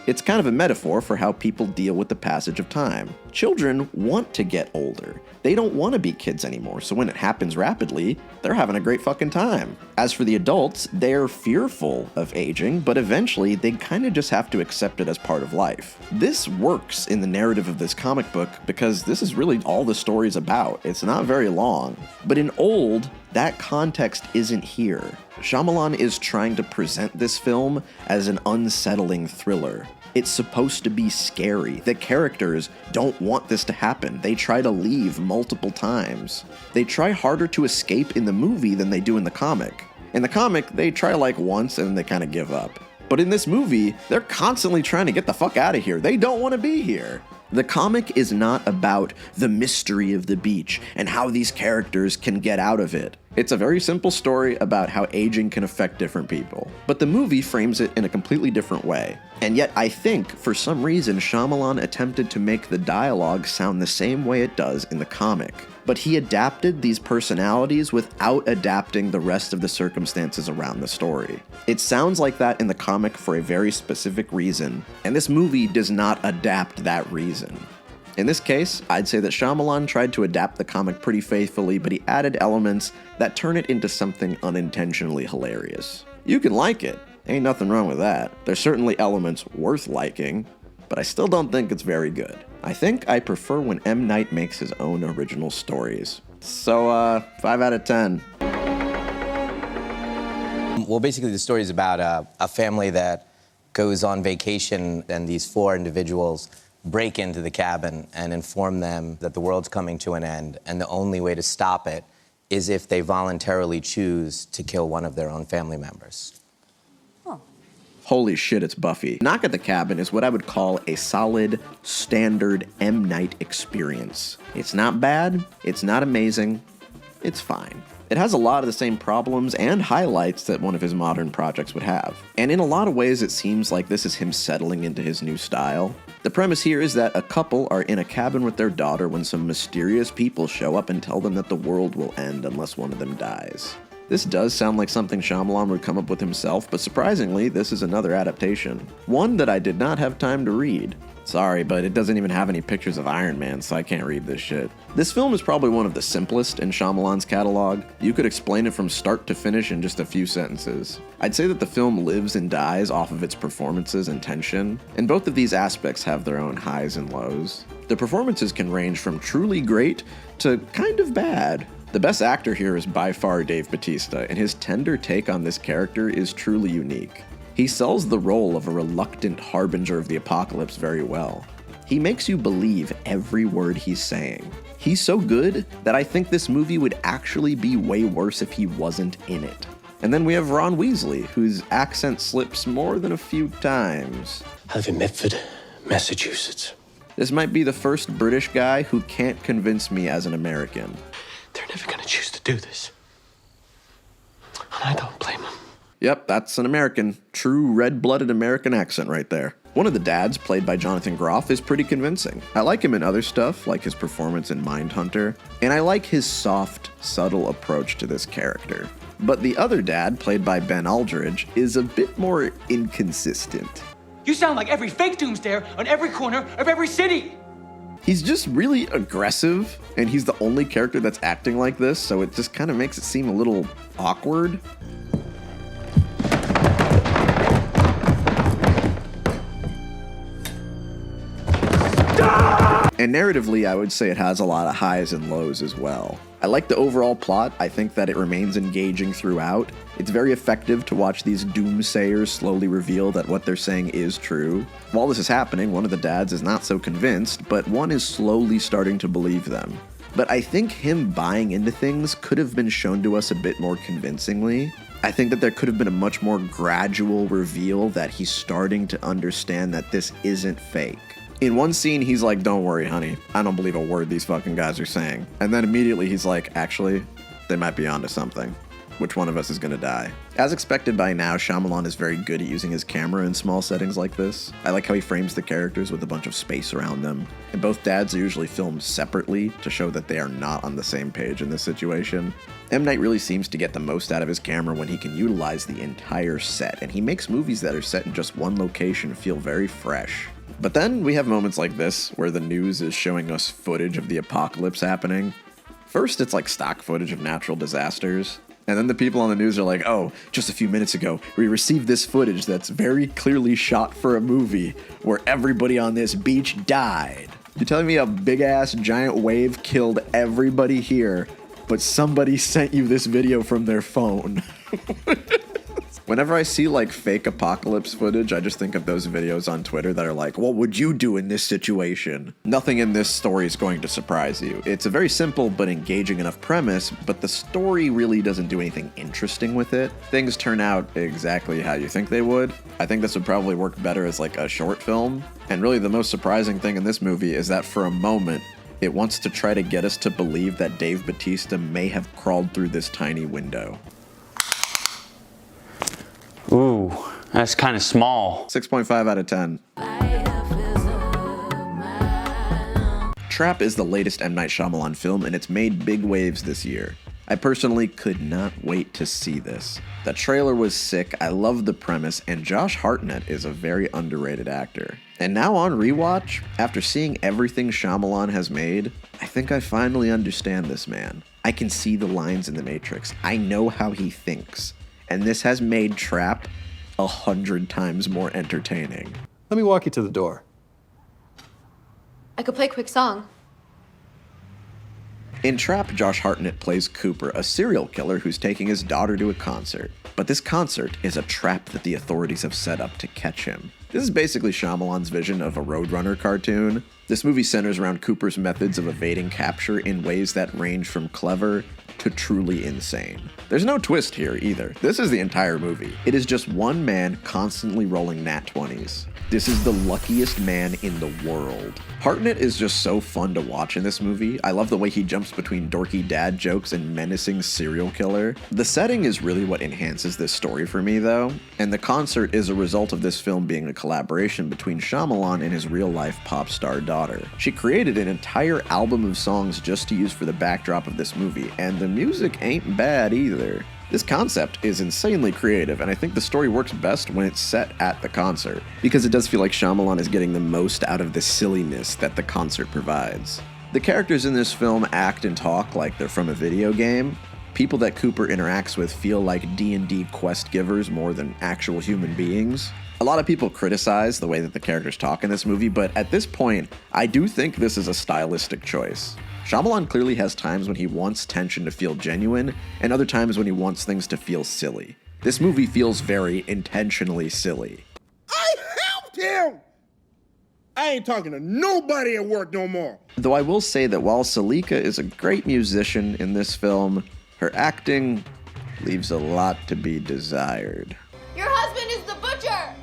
It's kind of a metaphor for how people deal with the passage of time. Children want to get older. They don't want to be kids anymore, so when it happens rapidly, they're having a great fucking time. As for the adults, they're fearful of aging, but eventually they kind of just have to accept it as part of life. This works in the narrative of this comic book because this is really all the story's about. It's not very long. But in Old, that context isn't here. Shyamalan is trying to present this film as an unsettling thriller. It's supposed to be scary. The characters don't want this to happen. They try to leave multiple times. They try harder to escape in the movie than they do in the comic. In the comic, they try like once and they kind of give up. But in this movie, they're constantly trying to get the fuck out of here. They don't want to be here. The comic is not about the mystery of the beach and how these characters can get out of it. It's a very simple story about how aging can affect different people. But the movie frames it in a completely different way. And yet I think, for some reason, Shyamalan attempted to make the dialogue sound the same way it does in the comic. But he adapted these personalities without adapting the rest of the circumstances around the story. It sounds like that in the comic for a very specific reason, and this movie does not adapt that reason. In this case, I'd say that Shyamalan tried to adapt the comic pretty faithfully, but he added elements that turn it into something unintentionally hilarious. You can like it, ain't nothing wrong with that. There's certainly elements worth liking, but I still don't think it's very good. I think I prefer when M. Night makes his own original stories. So, 5 out of 10.
Well, basically the story is about a family that goes on vacation, and these 4 individuals break into the cabin and inform them that the world's coming to an end, and the only way to stop it is if they voluntarily choose to kill one of their own family members.
Holy shit, it's Buffy. Knock at the Cabin is what I would call a solid, standard M. Night experience. It's not bad, it's not amazing, it's fine. It has a lot of the same problems and highlights that one of his modern projects would have. And in a lot of ways, it seems like this is him settling into his new style. The premise here is that a couple are in a cabin with their daughter when some mysterious people show up and tell them that the world will end unless one of them dies. This does sound like something Shyamalan would come up with himself, but surprisingly, this is another adaptation. One that I did not have time to read. Sorry, but it doesn't even have any pictures of Iron Man, so I can't read this shit. This film is probably one of the simplest in Shyamalan's catalog. You could explain it from start to finish in just a few sentences. I'd say that the film lives and dies off of its performances and tension, and both of these aspects have their own highs and lows. The performances can range from truly great to kind of bad. The best actor here is by far Dave Bautista, and his tender take on this character is truly unique. He sells the role of a reluctant harbinger of the apocalypse very well. He makes you believe every word he's saying. He's so good that I think this movie would actually be way worse if he wasn't in it. And then we have Ron Weasley, whose accent slips more than a few times.
Harvey Medford, Massachusetts.
This might be the first British guy who can't convince me as an American.
They're never gonna choose to do this. And I don't blame them.
Yep, that's an American. True red-blooded American accent right there. One of the dads, played by Jonathan Groff, is pretty convincing. I like him in other stuff, like his performance in Mindhunter, and I like his soft, subtle approach to this character. But the other dad, played by Ben Aldridge, is a bit more inconsistent.
You sound like every fake doomsdayer on every corner of every city.
He's just really aggressive, and he's the only character that's acting like this, so it just kind of makes it seem a little awkward. And narratively, I would say it has a lot of highs and lows as well. I like the overall plot. I think that it remains engaging throughout. It's very effective to watch these doomsayers slowly reveal that what they're saying is true. While this is happening, one of the dads is not so convinced, but one is slowly starting to believe them. But I think him buying into things could have been shown to us a bit more convincingly. I think that there could have been a much more gradual reveal that he's starting to understand that this isn't fake. In one scene, he's like, "Don't worry, honey. I don't believe a word these fucking guys are saying." And then immediately he's like, "Actually, they might be onto something. Which one of us is gonna die?" As expected by now, Shyamalan is very good at using his camera in small settings like this. I like how he frames the characters with a bunch of space around them. And both dads are usually filmed separately to show that they are not on the same page in this situation. M. Night really seems to get the most out of his camera when he can utilize the entire set, and he makes movies that are set in just one location feel very fresh. But then we have moments like this, where the news is showing us footage of the apocalypse happening. First, it's like stock footage of natural disasters. And then the people on the news are like, "Oh, just a few minutes ago, we received this footage that's very clearly shot for a movie where everybody on this beach died." You're telling me a big-ass giant wave killed everybody here, but somebody sent you this video from their phone? Whenever I see like fake apocalypse footage, I just think of those videos on Twitter that are like, "What would you do in this situation?" Nothing in this story is going to surprise you. It's a very simple but engaging enough premise, but the story really doesn't do anything interesting with it. Things turn out exactly how you think they would. I think this would probably work better as like a short film. And really the most surprising thing in this movie is that for a moment, it wants to try to get us to believe that Dave Bautista may have crawled through this tiny window.
Ooh, that's kind of small.
6.5 out of 10. Trap is the latest M. Night Shyamalan film, and it's made big waves this year. I personally could not wait to see this. The trailer was sick, I love the premise, and Josh Hartnett is a very underrated actor. And now on rewatch, after seeing everything Shyamalan has made, I think I finally understand this man. I can see the lines in The Matrix. I know how he thinks. And this has made Trap 100 times more entertaining.
Let me walk you to the door.
I could play a quick song.
In Trap, Josh Hartnett plays Cooper, a serial killer who's taking his daughter to a concert. But this concert is a trap that the authorities have set up to catch him. This is basically Shyamalan's vision of a Roadrunner cartoon. This movie centers around Cooper's methods of evading capture in ways that range from clever to truly insane. There's no twist here either. This is the entire movie. It is just one man constantly rolling nat 20s. This is the luckiest man in the world. Hartnett is just so fun to watch in this movie. I love the way he jumps between dorky dad jokes and menacing serial killer. The setting is really what enhances this story for me though, and the concert is a result of this film being a collaboration between Shyamalan and his real-life pop star daughter. She created an entire album of songs just to use for the backdrop of this movie, and the music ain't bad either. This concept is insanely creative, and I think the story works best when it's set at the concert, because it does feel like Shyamalan is getting the most out of the silliness that the concert provides. The characters in this film act and talk like they're from a video game. People that Cooper interacts with feel like D&D quest givers more than actual human beings. A lot of people criticize the way that the characters talk in this movie, but at this point, I do think this is a stylistic choice. Shyamalan clearly has times when he wants tension to feel genuine, and other times when he wants things to feel silly. This movie feels very intentionally silly.
I helped him! I ain't talking to nobody at work no more.
Though I will say that while Salika is a great musician in this film, her acting leaves a lot to be desired.
Your husband is the butcher!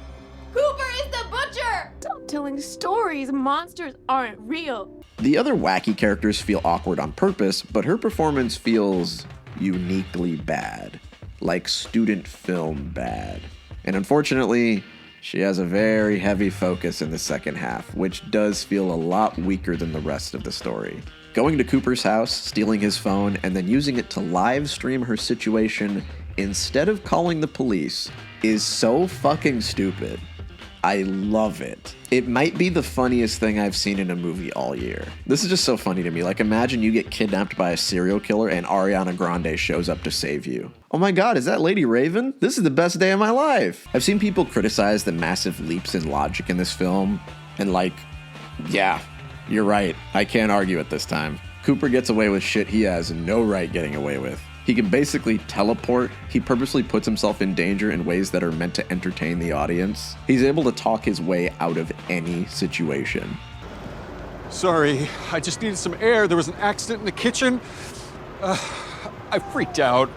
Cooper is the butcher!
telling stories. Monsters aren't real.
The other wacky characters feel awkward on purpose, but her performance feels uniquely bad. Like student film bad. And unfortunately, she has a very heavy focus in the second half, which does feel a lot weaker than the rest of the story. Going to Cooper's house, stealing his phone, and then using it to live stream her situation instead of calling the police is so fucking stupid. I love it. It might be the funniest thing I've seen in a movie all year. This is just so funny to me. Like, imagine you get kidnapped by a serial killer and Ariana Grande shows up to save you. Oh my god, is that Lady Raven? This is the best day of my life. I've seen people criticize the massive leaps in logic in this film, and like, yeah, you're right. I can't argue it this time. Cooper gets away with shit he has no right getting away with. He can basically teleport. He purposely puts himself in danger in ways that are meant to entertain the audience. He's able to talk his way out of any situation.
Sorry, I just needed some air. There was an accident in the kitchen. I freaked out.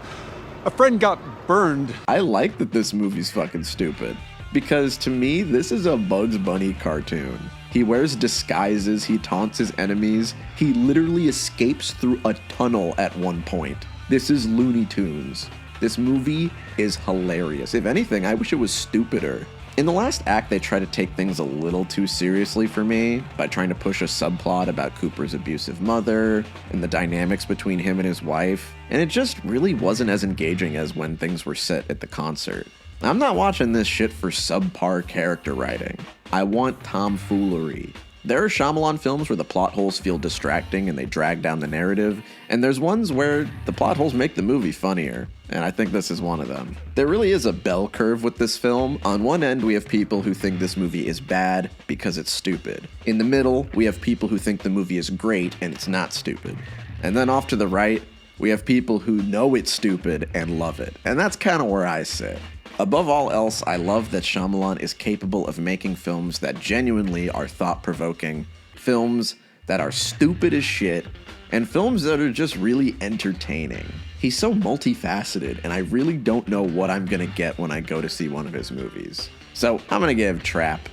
A friend got burned.
I like that this movie's fucking stupid, because to me, this is a Bugs Bunny cartoon. He wears disguises, he taunts his enemies, he literally escapes through a tunnel at one point. This is Looney Tunes. This movie is hilarious. If anything, I wish it was stupider. In the last act, they try to take things a little too seriously for me by trying to push a subplot about Cooper's abusive mother and the dynamics between him and his wife, and it just really wasn't as engaging as when things were set at the concert. I'm not watching this shit for subpar character writing. I want tomfoolery. There are Shyamalan films where the plot holes feel distracting and they drag down the narrative, and there's ones where the plot holes make the movie funnier, and I think this is one of them. There really is a bell curve with this film. On one end, we have people who think this movie is bad because it's stupid. In the middle, we have people who think the movie is great and it's not stupid. And then off to the right, we have people who know it's stupid and love it, and that's kind of where I sit. Above all else, I love that Shyamalan is capable of making films that genuinely are thought-provoking, films that are stupid as shit, and films that are just really entertaining. He's so multifaceted, and I really don't know what I'm gonna get when I go to see one of his movies. So I'm gonna give Trap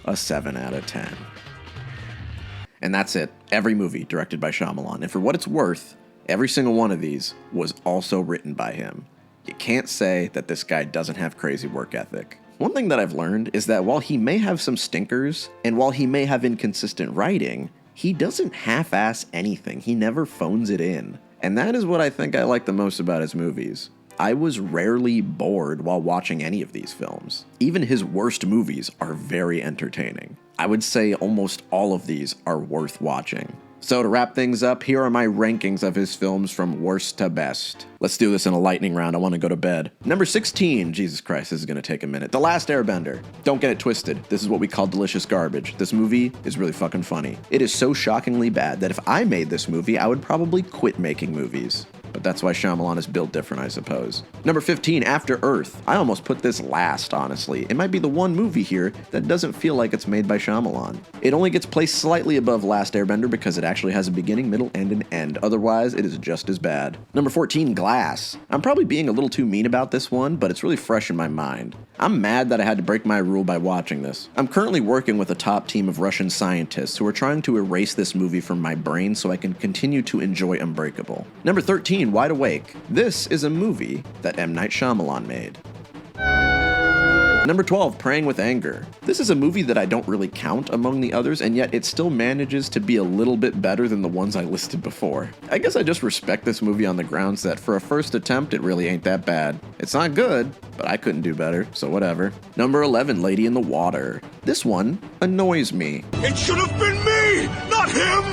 a 7 out of 10. And that's it. Every movie directed by Shyamalan. And for what it's worth, every single one of these was also written by him. You can't say that this guy doesn't have crazy work ethic. One thing that I've learned is that while he may have some stinkers, and while he may have inconsistent writing, he doesn't half-ass anything. He never phones it in. And that is what I think I like the most about his movies. I was rarely bored while watching any of these films. Even his worst movies are very entertaining. I would say almost all of these are worth watching. So to wrap things up, here are my rankings of his films from worst to best. Let's do this in a lightning round. I want to go to bed. Number 16, Jesus Christ, this is going to take a minute. The Last Airbender. Don't get it twisted. This is what we call delicious garbage. This movie is really fucking funny. It is so shockingly bad that if I made this movie, I would probably quit making movies. But that's why Shyamalan is built different, I suppose. Number 15, After Earth. I almost put this last, honestly. It might be the one movie here that doesn't feel like it's made by Shyamalan. It only gets placed slightly above Last Airbender because it actually has a beginning, middle, and an end. Otherwise, it is just as bad. Number 14, Glass. I'm probably being a little too mean about this one, but it's really fresh in my mind. I'm mad that I had to break my rule by watching this. I'm currently working with a top team of Russian scientists who are trying to erase this movie from my brain so I can continue to enjoy Unbreakable. Number 13, Wide Awake. This is a movie that M. Night Shyamalan made. Number 12, Praying with Anger. This is a movie that I don't really count among the others, and yet it still manages to be a little bit better than the ones I listed before. I guess I just respect this movie on the grounds that for a first attempt, it really ain't that bad. It's not good, but I couldn't do better, so whatever. Number 11, Lady in the Water. This one annoys me.
It should have been me, not him!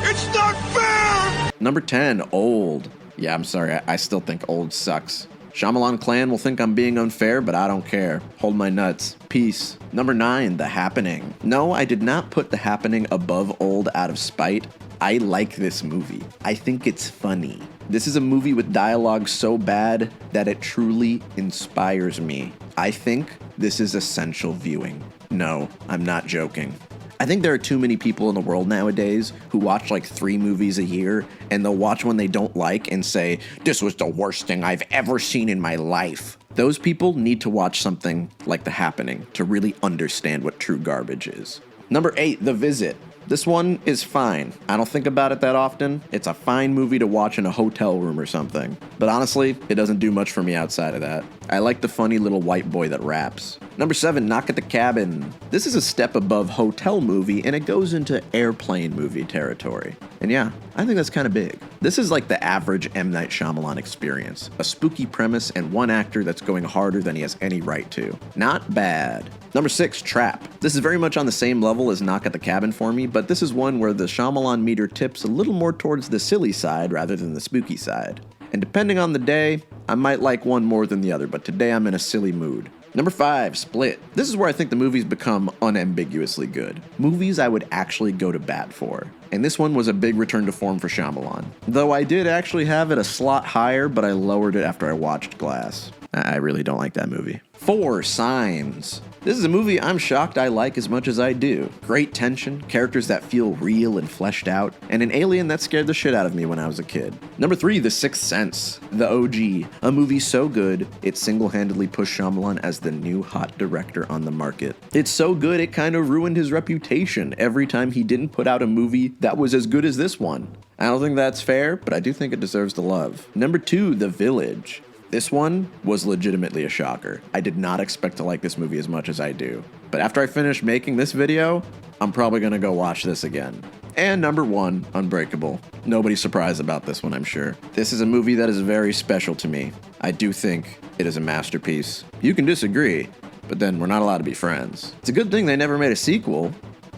It's not fair!
Number 10, Old. Yeah, I'm sorry, I still think Old sucks. Shyamalan clan will think I'm being unfair, but I don't care. Hold my nuts. Peace. Number 9, The Happening. No, I did not put The Happening above Old out of spite. I like this movie. I think it's funny. This is a movie with dialogue so bad that it truly inspires me. I think this is essential viewing. No, I'm not joking. I think there are too many people in the world nowadays who watch like 3 movies a year, and they'll watch one they don't like and say, "This was the worst thing I've ever seen in my life." Those people need to watch something like The Happening to really understand what true garbage is. Number 8, The Visit. This one is fine. I don't think about it that often. It's a fine movie to watch in a hotel room or something. But honestly, it doesn't do much for me outside of that. I like the funny little white boy that raps. Number 7, Knock at the Cabin. This is a step above hotel movie, and it goes into airplane movie territory. And yeah, I think that's kind of big. This is like the average M. Night Shyamalan experience. A spooky premise and one actor that's going harder than he has any right to. Not bad. Number 6, Trap. This is very much on the same level as Knock at the Cabin for me, but this is one where the Shyamalan meter tips a little more towards the silly side rather than the spooky side. And depending on the day, I might like one more than the other, but today I'm in a silly mood. Number 5, Split. This is where I think the movies become unambiguously good. Movies I would actually go to bat for. And this one was a big return to form for Shyamalan. Though I did actually have it a slot higher, but I lowered it after I watched Glass. I really don't like that movie. 4, Signs. This is a movie I'm shocked I like as much as I do. Great tension, characters that feel real and fleshed out, and an alien that scared the shit out of me when I was a kid. Number 3, The Sixth Sense. The OG. A movie so good, it single-handedly pushed Shyamalan as the new hot director on the market. It's so good it kind of ruined his reputation every time he didn't put out a movie that was as good as this one. I don't think that's fair, but I do think it deserves the love. Number 2, The Village. This one was legitimately a shocker. I did not expect to like this movie as much as I do. But after I finish making this video, I'm probably gonna go watch this again. And number 1, Unbreakable. Nobody's surprised about this one, I'm sure. This is a movie that is very special to me. I do think it is a masterpiece. You can disagree, but then we're not allowed to be friends. It's a good thing they never made a sequel.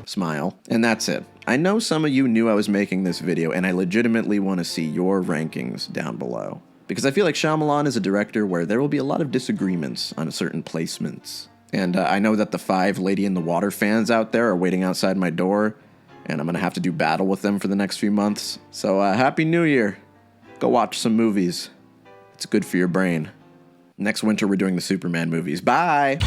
Smile. And that's it. I know some of you knew I was making this video, and I legitimately want to see your rankings down below. Because I feel like Shyamalan is a director where there will be a lot of disagreements on certain placements. And I know that the 5 Lady in the Water fans out there are waiting outside my door, and I'm going to have to do battle with them for the next few months. So Happy New Year. Go watch some movies. It's good for your brain. Next winter we're doing the Superman movies. Bye!